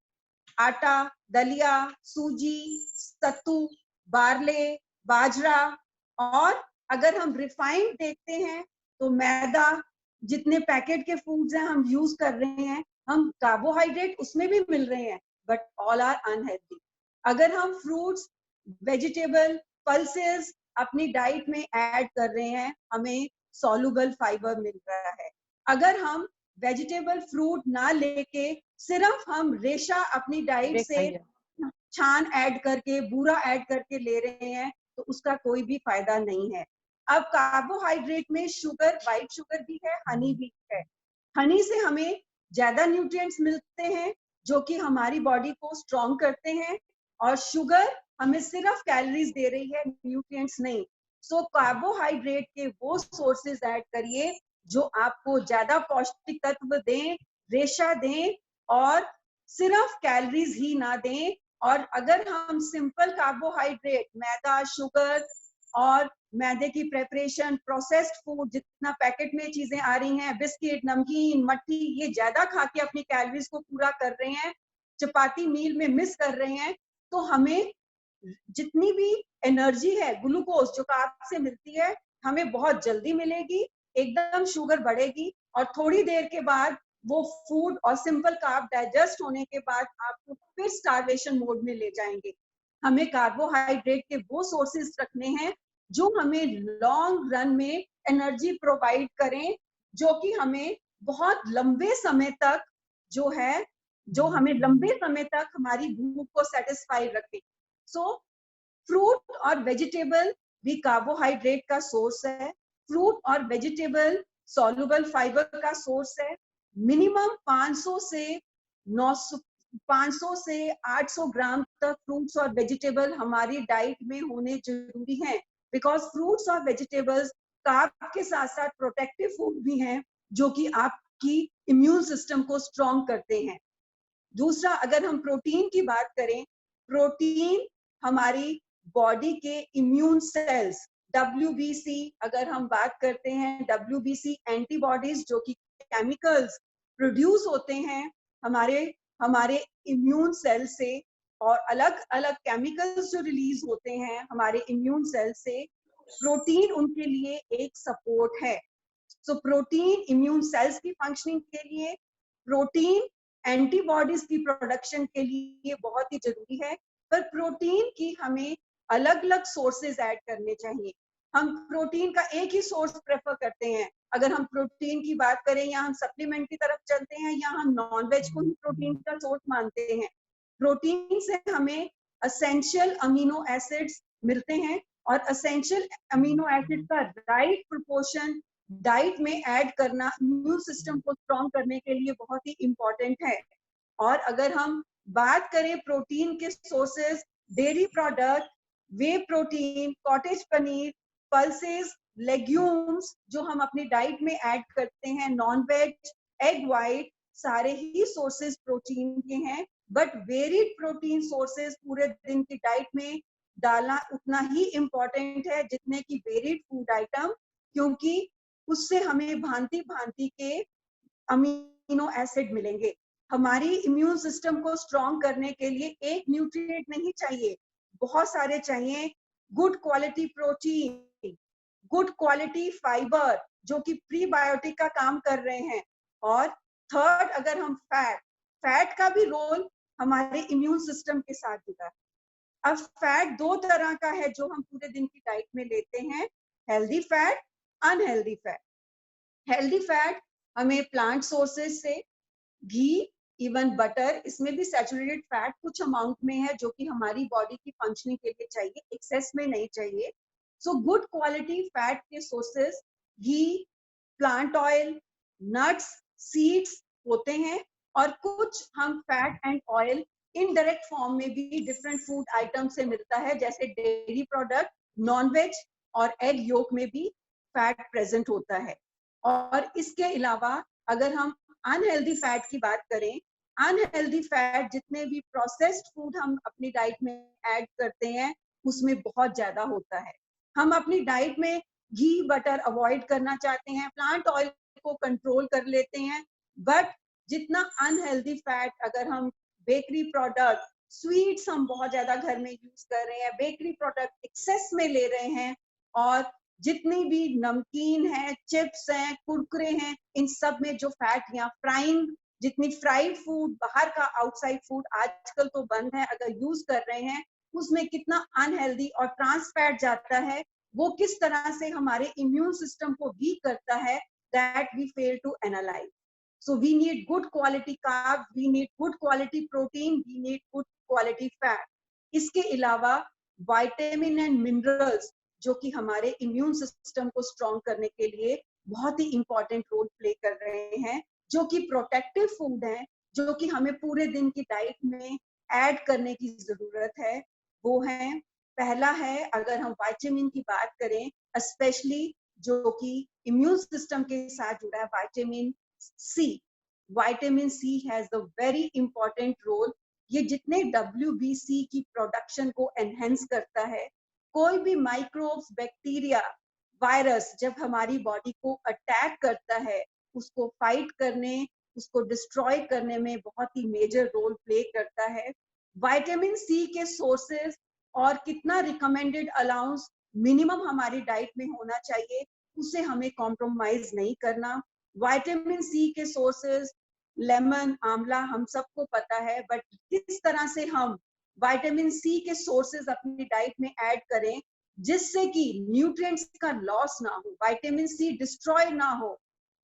[SPEAKER 5] आटा, दलिया, सूजी, सत्तू, बारले, बाजरा, और अगर हम रिफाइंड देखते हैं तो मैदा, जितने पैकेट के फूड्स हैं हम यूज कर रहे हैं, हम कार्बोहाइड्रेट उसमें भी मिल रहे हैं, बट ऑल आर अनहेल्दी. अगर हम फ्रूट्स, वेजिटेबल, पल्सेस अपनी डाइट में ऐड कर रहे हैं, हमें सॉल्युबल फाइबर मिल रहा है. अगर हम वेजिटेबल फ्रूट ना लेके सिर्फ हम रेशा अपनी डाइट से छान ऐड करके, बूरा ऐड करके ले रहे हैं, तो उसका कोई भी फायदा नहीं है. अब कार्बोहाइड्रेट में शुगर, व्हाइट शुगर भी है, हनी भी है. हनी से हमें ज्यादा न्यूट्रिएंट्स मिलते हैं जो कि हमारी बॉडी को स्ट्रॉन्ग करते हैं, और शुगर हमें सिर्फ कैलोरीज दे रही है, न्यूट्रिएंट्स नहीं. सो कार्बोहाइड्रेट के वो सोर्सेज ऐड करिए जो आपको ज्यादा पौष्टिक तत्व दें, रेशा दें, और सिर्फ कैलोरीज ही ना दें. और अगर हम सिंपल कार्बोहाइड्रेट, मैदा, शुगर और मैदे की प्रेपरेशन, प्रोसेस्ड फूड, जितना पैकेट में चीजें आ रही हैं, बिस्किट, नमकीन, मट्ठी, ये ज्यादा खा के अपनी कैलोरीज को पूरा कर रहे हैं, चपाती मील में मिस कर रहे हैं, तो हमें जितनी भी एनर्जी है, ग्लूकोज जो कार्ब से मिलती है, हमें बहुत जल्दी मिलेगी, एकदम शुगर बढ़ेगी, और थोड़ी देर के बाद वो फूड और सिंपल कार्ब डाइजेस्ट होने के बाद आपको फिर स्टार्वेशन मोड में ले जाएंगे. हमें कार्बोहाइड्रेट के वो सोर्सेज रखने हैं जो हमें लॉन्ग रन में एनर्जी प्रोवाइड करें, जो कि हमें बहुत लंबे समय तक जो है, जो हमें लंबे समय तक हमारी भूख को सेटिस्फाई रखें. सो फ्रूट और वेजिटेबल भी कार्बोहाइड्रेट का सोर्स है. फ्रूट और वेजिटेबल सॉल्युबल फाइबर का सोर्स है. मिनिमम 500 से 800 ग्राम तक फ्रूट्स और वेजिटेबल हमारी डाइट में होने जरूरी हैं, बिकॉज फ्रूट्स और वेजिटेबल्स कार्ब के साथ साथ प्रोटेक्टिव फूड भी हैं जो कि आपकी इम्यून सिस्टम को स्ट्रॉन्ग करते हैं. दूसरा, अगर हम प्रोटीन की बात करें, प्रोटीन हमारी बॉडी के इम्यून सेल्स, WBC अगर हम बात करते हैं, WBC एंटीबॉडीज जो कि केमिकल्स प्रोड्यूस होते हैं हमारे इम्यून सेल से, और अलग अलग केमिकल्स जो रिलीज होते हैं हमारे इम्यून सेल से, प्रोटीन उनके लिए एक सपोर्ट है. सो प्रोटीन इम्यून सेल्स की फंक्शनिंग के लिए, प्रोटीन एंटीबॉडीज की प्रोडक्शन के लिए बहुत ही जरूरी है. पर प्रोटीन की हमें अलग अलग सोर्सेज ऐड करने चाहिए. हम प्रोटीन का एक ही सोर्स प्रेफर करते हैं. अगर हम प्रोटीन की बात करें, या हम सप्लीमेंट की तरफ चलते हैं, या हम नॉन वेज को ही प्रोटीन का सोर्स मानते हैं. प्रोटीन से हमें असेंशियल अमीनो एसिड्स मिलते हैं, और असेंशियल अमीनो एसिड का राइट प्रोपोर्शन डाइट में ऐड करना इम्यून सिस्टम को स्ट्रॉन्ग करने के लिए बहुत ही इंपॉर्टेंट है. और अगर हम बात करें प्रोटीन के sources, dairy product, whey protein, cottage paneer, pulses, legumes जो हम अपनी डाइट में ऐड करते हैं, नॉन वेज, एग वाइट, सारे ही सोर्सेज प्रोटीन के हैं. बट वेरिड प्रोटीन सोर्सेज पूरे दिन की डाइट में डालना उतना ही इम्पोर्टेंट है जितने की वेरिड फूड आइटम, क्योंकि उससे हमें भांति भांति के अमीनो एसिड मिलेंगे। हमारी इम्यून सिस्टम को स्ट्रॉन्ग करने के लिए एक न्यूट्रिएंट नहीं चाहिए, बहुत सारे चाहिए। Good quality protein, good quality fibre जो कि प्रीबायोटिक का काम कर रहे हैं। और थर्ड, अगर हम फैट का भी रोल हमारे इम्यून सिस्टम के साथ जुड़ा है। अब फैट दो तरह का है जो हम पूरे दिन की डाइट में लेते हैं, healthy fat, unhealthy fat. Healthy fat हमें प्लांट सोर्सेज से, घी, इवन बटर, इसमें भी सैचुरेटेड फैट कुछ अमाउंट में है जो कि हमारी बॉडी की फंक्शनिंग के लिए चाहिए, एक्सेस में नहीं चाहिए। सो गुड क्वालिटी फैट के सोर्सेज घी, प्लांट ऑयल, नट्स, सीड्स होते हैं। और कुछ हम fat and oil indirect form में भी डिफरेंट फूड आइटम से मिलता है, जैसे डेयरी प्रोडक्ट, नॉन-वेज और एग योक में भी फैट प्रेजेंट होता है। और इसके अलावा अगर हम अनहेल्दी फैट की बात करें, अनहेल्दी फैट जितने भी प्रोसेस्ड फूड हम अपनी डाइट में ऐड करते हैं उसमें बहुत ज्यादा होता है। हम अपनी डाइट में घी, बटर अवॉइड करना चाहते हैं, प्लांट ऑयल को कंट्रोल कर लेते हैं, बट जितना अनहेल्दी फैट, अगर हम बेकरी प्रोडक्ट, स्वीट्स हम बहुत ज्यादा घर में यूज कर रहे हैं, बेकरी प्रोडक्ट एक्सेस में ले रहे हैं, और जितनी भी नमकीन है, चिप्स हैं, कुरकुरे हैं, इन सब में जो फैट या फ्राइंग, जितनी फ्राइड फूड, बाहर का आउटसाइड फूड आजकल तो बंद है, अगर यूज कर रहे हैं उसमें कितना अनहेल्दी और ट्रांस फैट जाता है, वो किस तरह से हमारे इम्यून सिस्टम को वीक करता है, that we fail to analyse. So we need good quality carbs, we need good quality protein, we need good quality fat. इसके अलावा विटामिन एंड मिनरल्स जो कि हमारे इम्यून सिस्टम को स्ट्रॉन्ग करने के लिए बहुत ही इंपॉर्टेंट रोल प्ले कर रहे हैं, जो कि प्रोटेक्टिव फूड है, जो कि हमें पूरे दिन की डाइट में ऐड करने की जरूरत है। वो है, पहला है, अगर हम विटामिन की बात करें, स्पेशली जो कि इम्यून सिस्टम के साथ जुड़ा है, vitamin C. Vitamin C has a very important role. ये जितने WBC की प्रोडक्शन को एनहेंस करता है, कोई भी माइक्रोब्स, बैक्टीरिया, वायरस जब हमारी बॉडी को अटैक करता है, उसको फाइट करने, उसको डिस्ट्रॉय करने में बहुत ही मेजर रोल प्ले करता है। विटामिन सी के सोर्सेज और कितना रिकमेंडेड अलाउंस मिनिमम हमारी डाइट में होना चाहिए, उसे हमें कॉम्प्रोमाइज नहीं करना। विटामिन सी के सोर्सेज लेमन, आंवला, हम सबको पता है, बट किस तरह से हम विटामिन सी के सोर्सेज अपनी डाइट में ऐड करें जिससे कि न्यूट्रिएंट्स का लॉस ना हो, विटामिन सी डिस्ट्रॉय ना हो।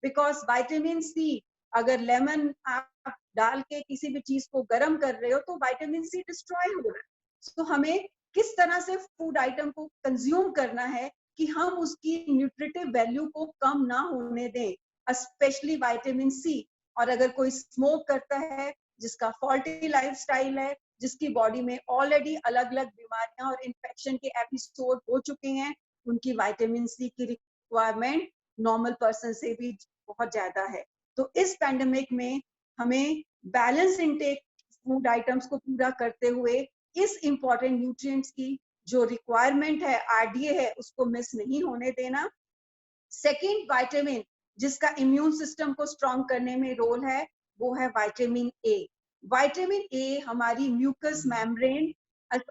[SPEAKER 5] बिकॉज विटामिन सी, अगर लेमन आप डाल के किसी भी चीज को गर्म कर रहे हो तो विटामिन सी डिस्ट्रॉय हो रहा है। तो हमें किस तरह से फूड आइटम को कंज्यूम करना है कि हम उसकी न्यूट्रिटिव वैल्यू को कम ना होने दें, स्पेशली विटामिन सी। और अगर कोई स्मोक करता है, जिसका फॉल्टी लाइफस्टाइल है, जिसकी बॉडी में ऑलरेडी अलग अलग बीमारियां और इन्फेक्शन के एपिसोड हो चुके हैं, उनकी विटामिन सी की रिक्वायरमेंट नॉर्मल पर्सन से भी बहुत ज्यादा है। तो इस पैंडेमिक में हमें बैलेंस इनटेक फूड आइटम्स को पूरा करते हुए इस इंपॉर्टेंट न्यूट्रिएंट्स की जो रिक्वायरमेंट है, RDA है, उसको मिस नहीं होने देना। सेकेंड विटामिन जिसका इम्यून सिस्टम को स्ट्रॉन्ग करने में रोल है, वो है विटामिन ए। विटामिन ए हमारी म्यूकस मेम्ब्रेन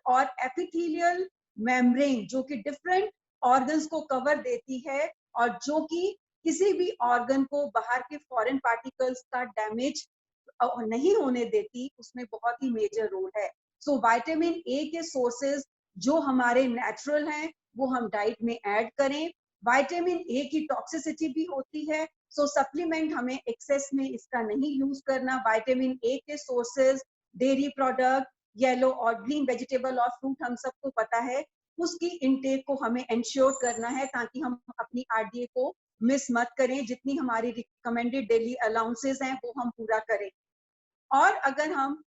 [SPEAKER 5] और एपिथेलियल मेम्ब्रेन जो कि डिफरेंट ऑर्गन्स को कवर देती है और जो कि किसी भी ऑर्गन को बाहर के फॉरेन पार्टिकल्स का डैमेज नहीं होने देती, उसमें बहुत ही मेजर रोल है। सो विटामिन ए के सोर्सेज जो हमारे नेचुरल हैं वो हम डाइट में ऐड करें। विटामिन ए की टॉक्सिसिटी भी होती है, सो सप्लीमेंट हमें एक्सेस में इसका नहीं यूज करना। विटामिन ए के सोर्सेज डेयरी प्रोडक्ट, येलो और ग्रीन वेजिटेबल और फ्रूट हम सबको पता है, उसकी इनटेक को हमें इंश्योर करना है ताकि हम अपनी RDA को मिस मत करें। जितनी हमारी रिकमेंडेड डेली अलाउंसेस हैं वो हम पूरा करें। और अगर हम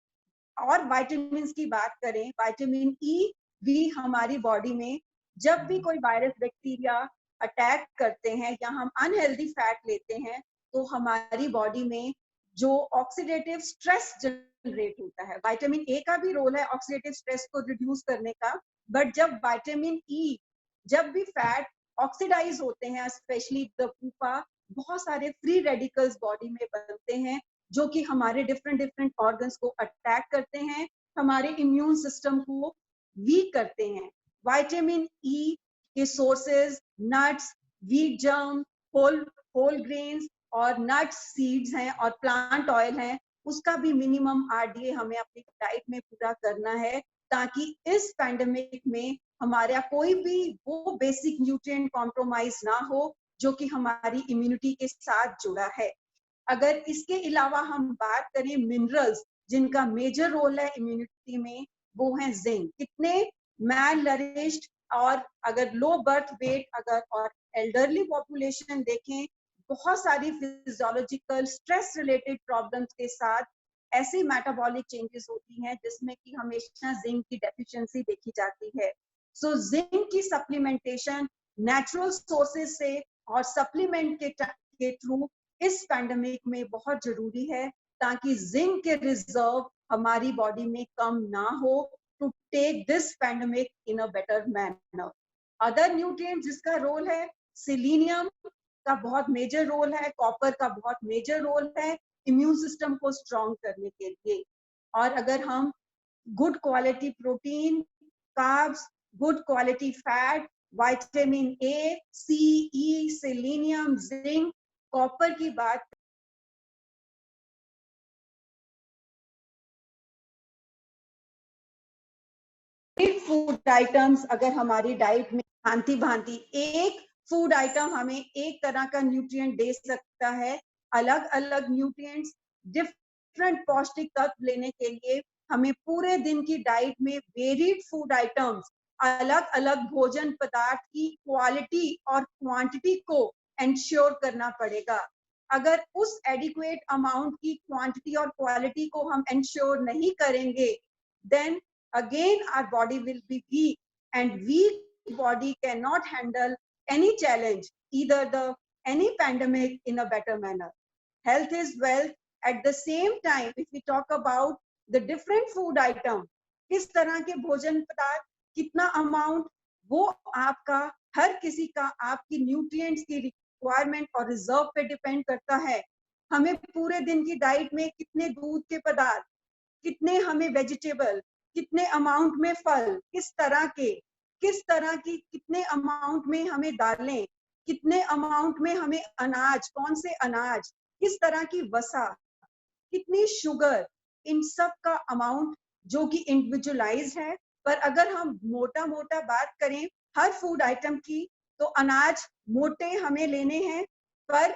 [SPEAKER 5] और विटामिन की बात करें, विटामिन ई भी हमारी बॉडी में जब भी कोई वायरस, बैक्टीरिया अटैक करते हैं या हम अनहेल्दी फैट लेते हैं तो हमारी बॉडी में जो ऑक्सीडेटिव स्ट्रेस जनरेट होता है, विटामिन ए का भी रोल है ऑक्सीडेटिव स्ट्रेस को रिड्यूस करने का, बट जब विटामिन ई, जब भी फैट ऑक्सीडाइज होते हैं, स्पेशली द पुपा, बहुत सारे फ्री रेडिकल्स बॉडी में बनते हैं जो कि हमारे डिफरेंट ऑर्गन्स को अटैक करते हैं, हमारे इम्यून सिस्टम को वीक करते हैं। विटामिन ई के sources nuts, wheat germ, whole grains और नट्स, सीड्स हैं और प्लांट ऑयल हैं। उसका भी मिनिमम आरडीए हमें अपनी डाइट में पूरा करना है ताकि इस पैंडेमिक में हमारा कोई भी वो बेसिक न्यूट्रिएंट कॉम्प्रोमाइज ना हो जो कि हमारी इम्यूनिटी के साथ जुड़ा है। अगर इसके अलावा हम बात करें मिनरल्स जिनका मेजर रोल है इम्यूनिटी में, वो है जिंक। कितने मैल नरिश्ड और अगर लो बर्थ वेट अगर और एल्डरली पॉपुलेशन देखें, बहुत सारी फिजियोलॉजिकल स्ट्रेस रिलेटेड प्रॉब्लम्स के साथ ऐसी मेटाबॉलिक चेंजेस होती हैं जिसमें कि हमेशा जिंक की डेफिशिएंसी देखी जाती है। सो जिंक की सप्लीमेंटेशन नेचुरल सोर्सेज से और सप्लीमेंट के थ्रू इस पैंडेमिक में बहुत जरूरी है ताकि जिंक के रिजर्व हमारी बॉडी में कम ना हो, to take this pandemic in a better manner. Other nutrient जिसका रोल है, सेलेनियम का बहुत मेजर रोल है, कॉपर का बहुत मेजर रोल है इम्यून सिस्टम को स्ट्रॉन्ग करने के लिए। और अगर हम good quality protein, carbs, good quality fat, vitamin A, C, E, selenium, zinc, copper की बात फूड आइटम्स अगर हमारी डाइट में भांति भांति एक फूड आइटम हमें एक तरह का न्यूट्रिएंट दे सकता है। अलग अलग न्यूट्रिएंट्स, डिफरेंट पौष्टिक तत्व लेने के लिए हमें पूरे दिन की डाइट में वेरिड फूड आइटम्स, अलग अलग भोजन पदार्थ की क्वालिटी और क्वांटिटी को एंश्योर करना पड़ेगा। अगर उस एडिक्वेट अमाउंट की क्वांटिटी और क्वालिटी को हम एंश्योर नहीं करेंगे, then again our body will be weak, and weak body cannot handle any challenge, either any pandemic in a better manner. Health is wealth. At the same time, if we talk about the different food item, किस तरह के भोजन पदार्थ, कितना amount, वो आपका हर किसी का आपकी न्यूट्रिएंट्स की रिक्वायरमेंट और रिजर्व पे डिपेंड करता है। हमें पूरे दिन की डाइट में कितने दूध के पदार्थ, कितने हमें वेजिटेबल, कितने अमाउंट में फल, किस तरह की कितने अमाउंट में हमें दालें, कितने अमाउंट में हमें अनाज, कौन से अनाज, किस तरह की वसा, कितनी शुगर, इन सब का अमाउंट जो कि इंडिविजुअलाइज है। पर अगर हम मोटा मोटा बात करें हर फूड आइटम की, तो अनाज मोटे हमें लेने हैं, पर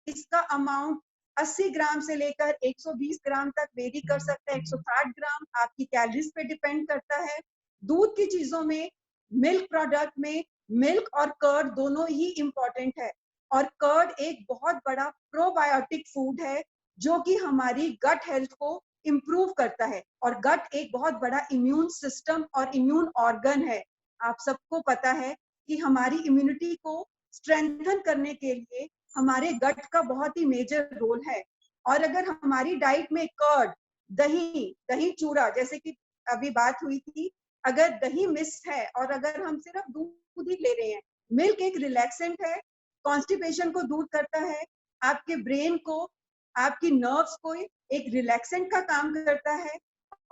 [SPEAKER 5] इसका अमाउंट 80 ग्राम से लेकर 120 ग्राम तक वेरी कर सकता है, 160 ग्राम आपकी कैलोरीज पे डिपेंड करता है। दूध की चीजों में, मिल्क प्रोडक्ट में, मिल्क और कर्ड दोनों ही इंपॉर्टेंट है, और कर्ड एक बहुत बड़ा प्रोबायोटिक फूड है जो कि हमारी गट हेल्थ को इम्प्रूव करता है, और गट एक बहुत बड़ा इम्यून सिस्टम और इम्यून ऑर्गन है। आप सबको पता है कि हमारी इम्यूनिटी को स्ट्रेंथन करने के लिए हमारे गट का बहुत ही मेजर रोल है। और अगर हमारी डाइट में कर्ड, दही चूड़ा, जैसे कि अभी बात हुई थी, अगर दही मिस है और अगर हम सिर्फ दूध ही ले रहे हैं, मिल्क एक रिलैक्सेंट है, कॉन्स्टिपेशन को दूर करता है, आपके ब्रेन को, आपकी नर्व्स को एक रिलैक्सेंट का काम करता है,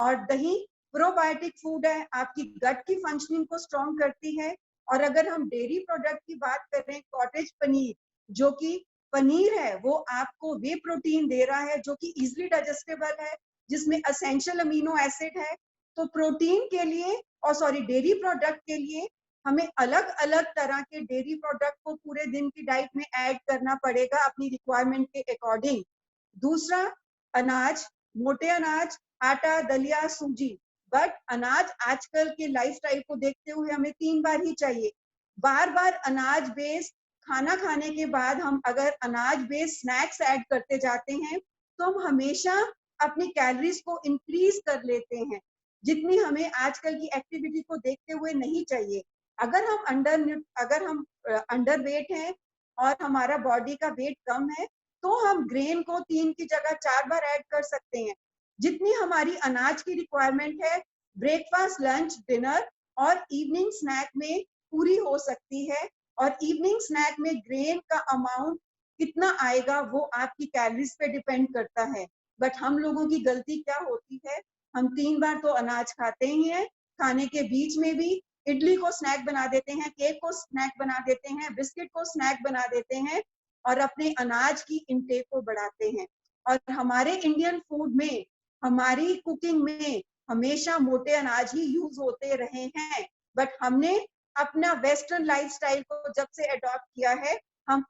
[SPEAKER 5] और दही प्रोबायोटिक फूड है, आपकी गट की फंक्शनिंग को स्ट्रॉन्ग करती है। और अगर हम डेयरी प्रोडक्ट की बात करें, कॉटेज पनीर, जो कि पनीर है, वो आपको वे प्रोटीन दे रहा है जो कि इजिली डाइजेस्टेबल है, जिसमें एसेंशियल अमीनो एसिड है। तो प्रोटीन के लिए और डेयरी प्रोडक्ट के लिए हमें अलग अलग तरह के डेयरी प्रोडक्ट को पूरे दिन की डाइट में ऐड करना पड़ेगा अपनी रिक्वायरमेंट के अकॉर्डिंग। दूसरा, अनाज, मोटे अनाज, आटा, दलिया, सूजी। बट अनाज आजकल के लाइफस्टाइल को देखते हुए हमें 3 बार ही चाहिए। बार बार अनाज बेस्ड खाना खाने के बाद हम अगर अनाज बेस्ड स्नैक्स ऐड करते जाते हैं तो हम हमेशा अपनी कैलोरीज को इंक्रीज कर लेते हैं, जितनी हमें आजकल की एक्टिविटी को देखते हुए नहीं चाहिए। अगर हम अंडर वेट हैं और हमारा बॉडी का वेट कम है, तो हम ग्रेन को 3 की जगह 4 बार ऐड कर सकते हैं। जितनी हमारी अनाज की रिक्वायरमेंट है, ब्रेकफास्ट, लंच, डिनर और इवनिंग स्नैक में पूरी हो सकती है। और इवनिंग स्नैक में ग्रेन का अमाउंट कितना आएगा वो आपकी कैलोरीज पे डिपेंड करता है। बट हम लोगों की गलती क्या होती है, हम 3 बार तो अनाज खाते ही हैं, खाने के बीच में भी इडली को स्नैक बना देते हैं, केक को स्नैक बना देते हैं, बिस्किट को स्नैक बना देते हैं और अपने अनाज की इंटेक को बढ़ाते हैं। और हमारे इंडियन फूड में, हमारी कुकिंग में हमेशा मोटे अनाज ही यूज होते रहे हैं। बट हमने अपना वेस्टर्न लाइफस्टाइल को जब से अडॉप्ट किया है, हम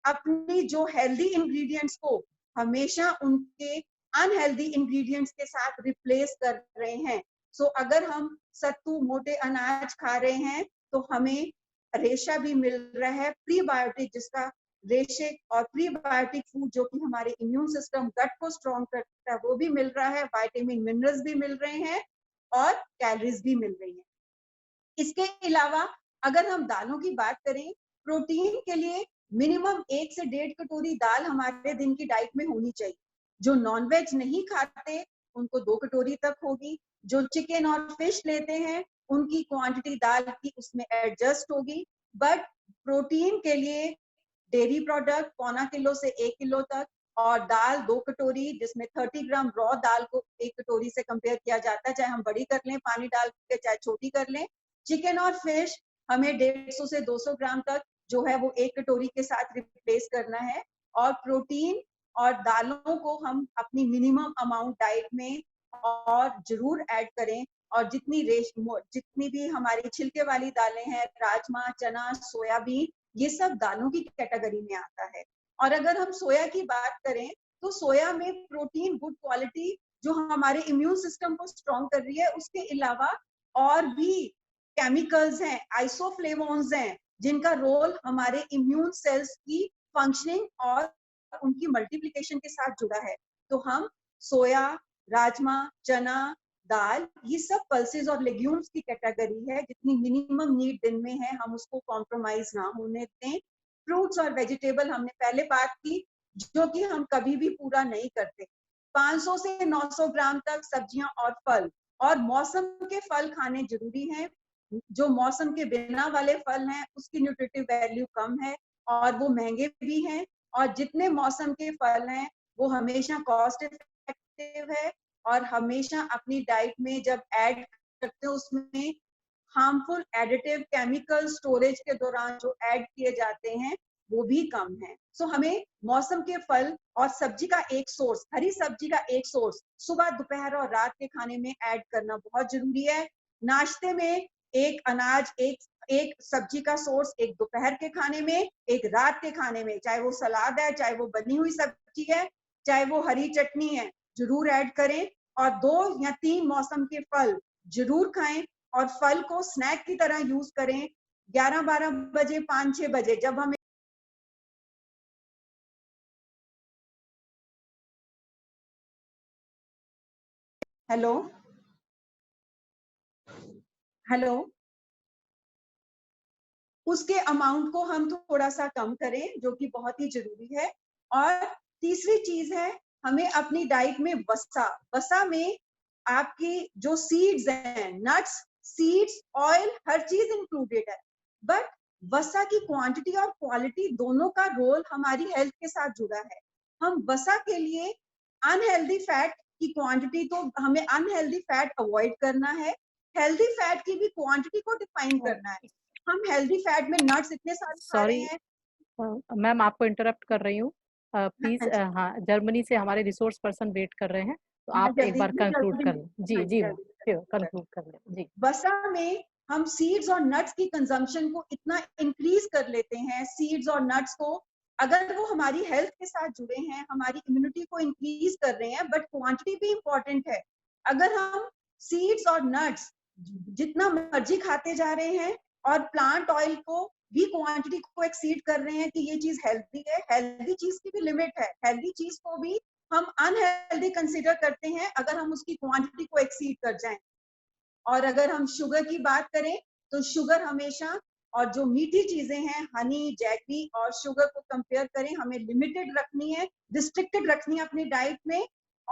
[SPEAKER 5] अपनी जो हेल्दी इंग्रेडिएंट्स को हमेशा उनके अनहेल्दी इंग्रेडिएंट्स के साथ रिप्लेस कर रहे हैं। सो अगर हम सत्तू मोटे अनाज खा रहे हैं तो हमें रेशा भी मिल रहा है, प्रीबायोटिक, जिसका रेशे और प्रीबायोटिक फूड जो कि हमारे इम्यून सिस्टम गट को स्ट्रॉन्ग करता है वो भी मिल रहा है, विटामिन मिनरल्स भी मिल रहे हैं और कैलोरीज भी मिल रही हैं। इसके अलावा अगर हम दालों की बात करें, प्रोटीन के लिए मिनिमम 1 से 1.5 कटोरी दाल हमारे दिन की डाइट में होनी चाहिए। जो नॉनवेज नहीं खाते उनको 2 कटोरी तक होगी। जो चिकन और फिश लेते हैं उनकी क्वांटिटी दाल की उसमें एडजस्ट होगी। बट प्रोटीन के लिए डेयरी प्रोडक्ट 0.25 किलो से 1 किलो तक, और दाल 2 कटोरी, जिसमें 30 ग्राम रॉ दाल को 1 कटोरी से कंपेयर किया जाता है, चाहे हम बड़ी कर लें पानी डाल के, चाहे छोटी कर लें। चिकन और फिश हमें 150 से 200 ग्राम तक जो है वो 1 कटोरी के साथ रिप्लेस करना है। और प्रोटीन और दालों को हम अपनी मिनिमम अमाउंट डाइट में और जरूर ऐड करें। और जितनी भी हमारी छिलके वाली दालें हैं, राजमा, चना, सोयाबीन, ये सब दालों की कैटेगरी में आता है। और अगर हम सोया की बात करें तो सोया में प्रोटीन गुड क्वालिटी जो हमारे इम्यून सिस्टम को स्ट्रॉन्ग कर रही है, उसके अलावा और भी केमिकल्स हैं, आइसोफ्लेवोन्स हैं, जिनका रोल हमारे इम्यून सेल्स की फंक्शनिंग और उनकी मल्टीप्लिकेशन के साथ जुड़ा है। तो हम सोया, राजमा, चना, दाल, ये सब पल्सेस और लेग्यूम्स की कैटेगरी है। जितनी मिनिमम नीड दिन में है हम उसको कॉम्प्रोमाइज ना होने दें। फ्रूट्स और वेजिटेबल हमने पहले बात की, जो कि हम कभी भी पूरा नहीं करते। 500 से 900 ग्राम तक सब्जियां और फल, और मौसम के फल खाने जरूरी हैं। जो मौसम के बिना वाले फल हैं उसकी न्यूट्रिटिव वैल्यू कम है और वो महंगे भी हैं। और जितने मौसम के फल हैं वो हमेशा कॉस्ट इफेक्टिव है, और हमेशा अपनी डाइट में जब ऐड करते हैं उसमें हार्मफुल एडिटिव केमिकल स्टोरेज के दौरान जो ऐड किए जाते हैं वो भी कम है। सो हमें मौसम के फल और सब्जी का एक सोर्स, हरी सब्जी का एक सोर्स सुबह, दोपहर और रात के खाने में ऐड करना बहुत जरूरी है। नाश्ते में एक अनाज, एक सब्जी का सोर्स, एक दोपहर के खाने में, एक रात के खाने में, चाहे वो सलाद है, चाहे वो बनी हुई सब्जी है, चाहे वो हरी चटनी है, जरूर ऐड करें। और 2 या 3 मौसम के फल जरूर खाएं और फल को स्नैक की तरह यूज करें। 11-12 बजे, 5-6 बजे जब हमें हेलो हेलो उसके अमाउंट को हम थोड़ा सा कम करें, जो कि बहुत ही जरूरी है। और तीसरी चीज है, हमें अपनी डाइट में वसा में आपकी जो सीड्स हैं, नट्स, सीड्स, ऑयल, हर चीज इंक्लूडेड है। बट वसा की क्वांटिटी और क्वालिटी दोनों का रोल हमारी हेल्थ के साथ जुड़ा है। हम वसा के लिए अनहेल्दी फैट की क्वांटिटी, तो हमें अनहेल्दी फैट अवॉइड करना है, हेल्दी फैट की भी क्वांटिटी को डिफाइन करना है। हम हेल्दी फैट में नट्स इतने सारे खा रहे हैं।
[SPEAKER 1] मैम आपको इंटरप्ट कर रही हूँ, प्लीज।
[SPEAKER 5] हाँ जी,
[SPEAKER 1] हाँ, जर्मनी से हमारे रिसोर्स पर्सन वेट कर रहे हैं, तो
[SPEAKER 5] हाँ,
[SPEAKER 1] आप एक बार कंक्लूड कर लें। जी जी मैम, कंक्लूड कर लें जी।
[SPEAKER 5] वसा में हम सीड्स और नट्स की कंजम्पशन को इतना इंक्रीज कर लेते हैं, सीड्स और नट्स को, अगर वो हमारी हेल्थ के साथ जुड़े हैं, हमारी इम्यूनिटी को इंक्रीज कर रहे हैं, बट क्वांटिटी भी इंपॉर्टेंट है। अगर हम सीड्स और नट्स जितना मर्जी खाते जा रहे हैं और प्लांट ऑयल को भी क्वांटिटी को एक्सीड कर रहे हैं कि ये चीज हेल्दी है, हेल्दी चीज की भी लिमिट है। हेल्दी चीज को भी हम अनहेल्दी कंसीडर करते हैं अगर हम उसकी क्वांटिटी को एक्सीड कर जाएं। और अगर हम शुगर की बात करें तो शुगर हमेशा, और जो मीठी चीजें हैं, हनी, जैगरी और शुगर को कंपेयर करें, हमें लिमिटेड रखनी है, रिस्ट्रिक्टेड रखनी है अपनी डाइट में।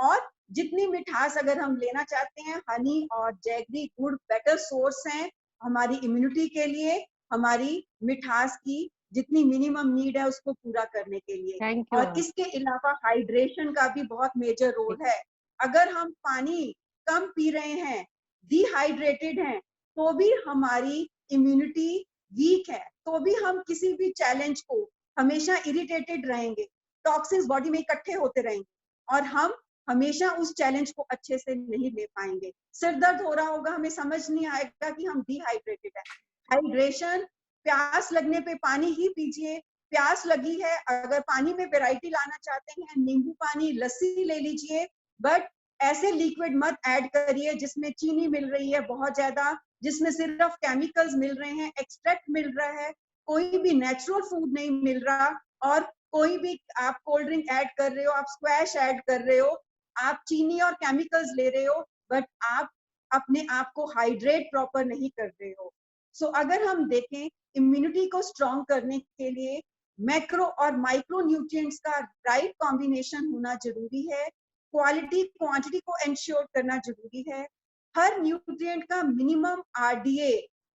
[SPEAKER 5] और जितनी मिठास अगर हम लेना चाहते हैं, हनी और जैगरी गुड़ बेटर सोर्स हैं हमारी इम्यूनिटी के लिए, हमारी मिठास की जितनी मिनिमम नीड है उसको पूरा करने के लिए।
[SPEAKER 1] Thank you.
[SPEAKER 5] और इसके अलावा हाइड्रेशन का भी बहुत मेजर रोल है। अगर हम पानी कम पी रहे हैं, डिहाइड्रेटेड हैं, तो भी हमारी इम्यूनिटी वीक है, तो भी हम किसी भी चैलेंज को हमेशा इरिटेटेड रहेंगे, टॉक्सिन्स बॉडी में इकट्ठे होते रहेंगे और हम हमेशा उस चैलेंज को अच्छे से नहीं ले पाएंगे। सिर दर्द हो रहा होगा, हमें समझ नहीं आएगा कि हम डिहाइड्रेटेड है। हाइड्रेशन, प्यास लगने पे पानी ही पीजिए। प्यास लगी है, अगर पानी में वैरायटी लाना चाहते हैं, नींबू पानी, लस्सी ले लीजिए, बट ऐसे लिक्विड मत ऐड करिए जिसमें चीनी मिल रही है बहुत ज्यादा, जिसमें सिर्फ केमिकल्स मिल रहे हैं, एक्सट्रैक्ट मिल रहा है, कोई भी नेचुरल फूड नहीं मिल रहा। और कोई भी आप कोल्ड ड्रिंक ऐड कर रहे हो, आप स्क्वैश ऐड कर रहे हो, आप चीनी और केमिकल्स ले रहे हो, बट आप अपने आप को हाइड्रेट प्रॉपर नहीं कर रहे हो। सो अगर हम देखें, इम्यूनिटी को स्ट्रॉन्ग करने के लिए मैक्रो और माइक्रो न्यूट्रिएंट्स का राइट कॉम्बिनेशन होना जरूरी है। क्वालिटी क्वांटिटी को एंश्योर करना जरूरी है। हर न्यूट्रिएंट का मिनिमम आरडीए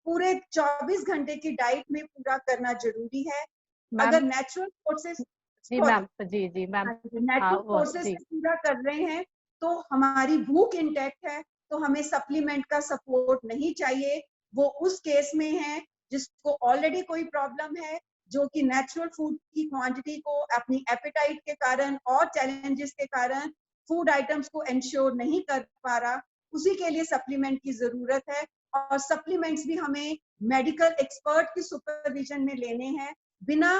[SPEAKER 5] पूरे 24 घंटे की डाइट में पूरा करना जरूरी है। अगर नेचुरल सोर्सेस
[SPEAKER 1] जी मैम, जी मैम,
[SPEAKER 5] नेचुरल सोर्सेस से पूरा कर रहे हैं तो हमारी भूख इंटैक्ट है, तो हमें सप्लीमेंट का सपोर्ट नहीं चाहिए। वो उस केस में है जिसको ऑलरेडी कोई प्रॉब्लम है, जो कि नेचुरल फूड की क्वांटिटी को अपनी एपेटाइट के कारण और चैलेंजेस के कारण फूड आइटम्स को एंश्योर नहीं कर पा रहा, उसी के लिए सप्लीमेंट की जरूरत है। और सप्लीमेंट्स भी हमें मेडिकल एक्सपर्ट की सुपरविजन में लेने हैं, बिना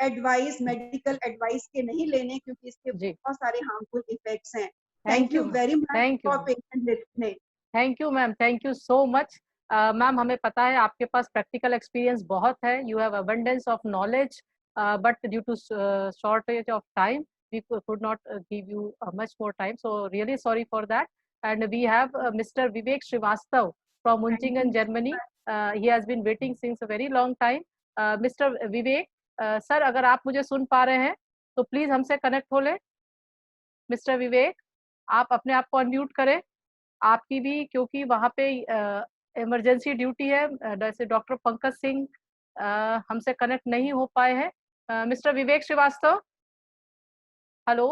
[SPEAKER 5] एडवाइस, मेडिकल एडवाइस के नहीं लेने, क्योंकि इसके बहुत सारे हार्मफुल इफेक्ट्स हैं। Thank you very much for patient listening.
[SPEAKER 1] Thank you ma'am, thank you so much. Ma'am, हमें पता है आपके पास प्रैक्टिकल एक्सपीरियंस बहुत है, you have abundance of knowledge, but due to shortage of time we could not give you much more time, so really sorry for that. And we have Mr. Vivek Srivastav from Munchingen, Germany. He has been waiting since a very long time. Mr. Vivek, sir, अगर आप मुझे सुन पा रहे हैं तो please हमसे connect हो ले। मिस्टर विवेक, आप अपने आप को अनम्यूट करें, आपकी भी, क्योंकि वहाँ पे इमरजेंसी ड्यूटी है। जैसे डॉक्टर पंकज सिंह हमसे कनेक्ट नहीं हो पाए हैं। मिस्टर विवेक श्रीवास्तव, हेलो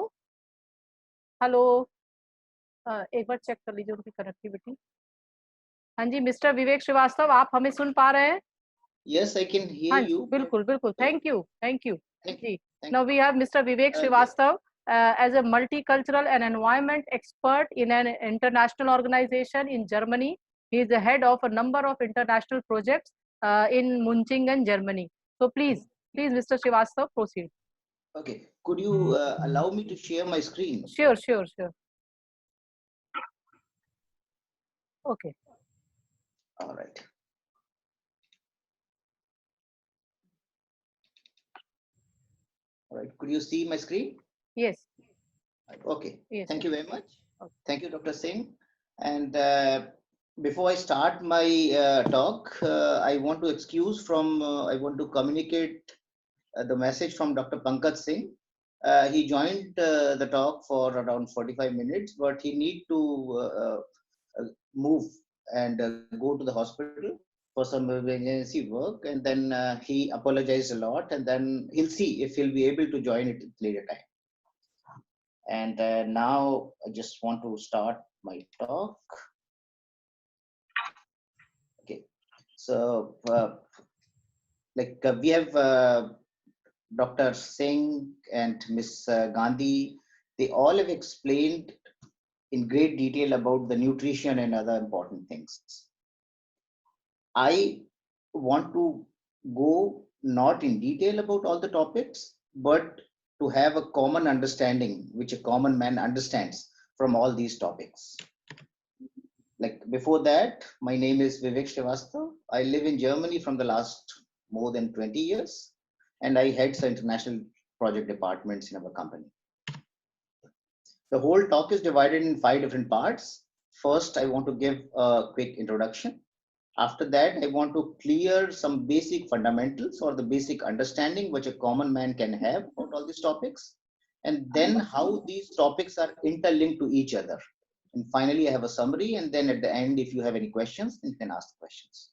[SPEAKER 1] हेलो, एक बार चेक कर लीजिए उनकी कनेक्टिविटी। हाँ जी, मिस्टर विवेक श्रीवास्तव, आप हमें सुन पा रहे हैं?
[SPEAKER 6] Yes, I can hear you.
[SPEAKER 1] बिल्कुल बिल्कुल, thank you ji. Now we have Mr. Vivek Srivastav as a multicultural and environment expert in an international organization in Germany. He is the head of a number of international projects in Munchingen, Germany. So please, Mr. Srivastav, proceed.
[SPEAKER 6] Okay, could you allow me to share my screen?
[SPEAKER 1] Sure. Okay.
[SPEAKER 6] All right. All right, could you see my screen?
[SPEAKER 1] Yes.
[SPEAKER 6] Okay,
[SPEAKER 1] yes.
[SPEAKER 6] Thank you very much.
[SPEAKER 1] Okay.
[SPEAKER 6] Thank you, Dr. Singh. And before I start my talk, I want to excuse from, I want to communicate the message from Dr. Pankaj Singh. He joined the talk for around 45 minutes, but he need to move and go to the hospital for some emergency work, and then he apologized a lot, and then he'll see if he'll be able to join it at later time. And now I just want to start my talk. Okay, so we have Dr. Singh and Ms. Gandhi. They all have explained in great detail about the nutrition and other important things. I want to go not in detail about all the topics, but to have a common understanding, which a common man understands from all these topics. Like before that, my name is Vivek Srivastav. I live in Germany from the last more than 20 years, and I head the international project departments in our company. The whole talk is divided in 5 different parts. First, I want to give a quick introduction. After that, I want to clear some basic fundamentals or the basic understanding which a common man can have about all these topics. and then how these topics are interlinked to each other. And finally, I have a summary, and then at the end, if you have any questions, then you can ask questions.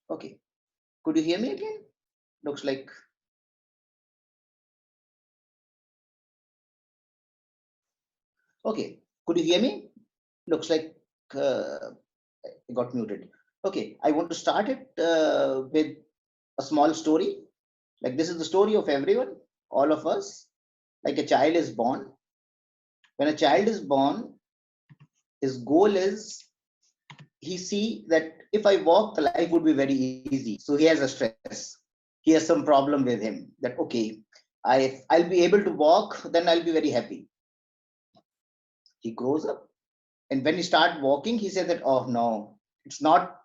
[SPEAKER 6] Okay, could you hear me again? Looks like. Okay, could you hear me? Looks like it got muted. Okay, I want to start it with a small story. Like, this is the story of everyone, all of us. Like, a child is born. When a child is born, his goal is, he see that if I walk, the life would be very easy. So he has a stress. He has some problem with him that, okay, I'll be able to walk, then I'll be very happy. He grows up, and when he start walking, he said that, oh no, it's not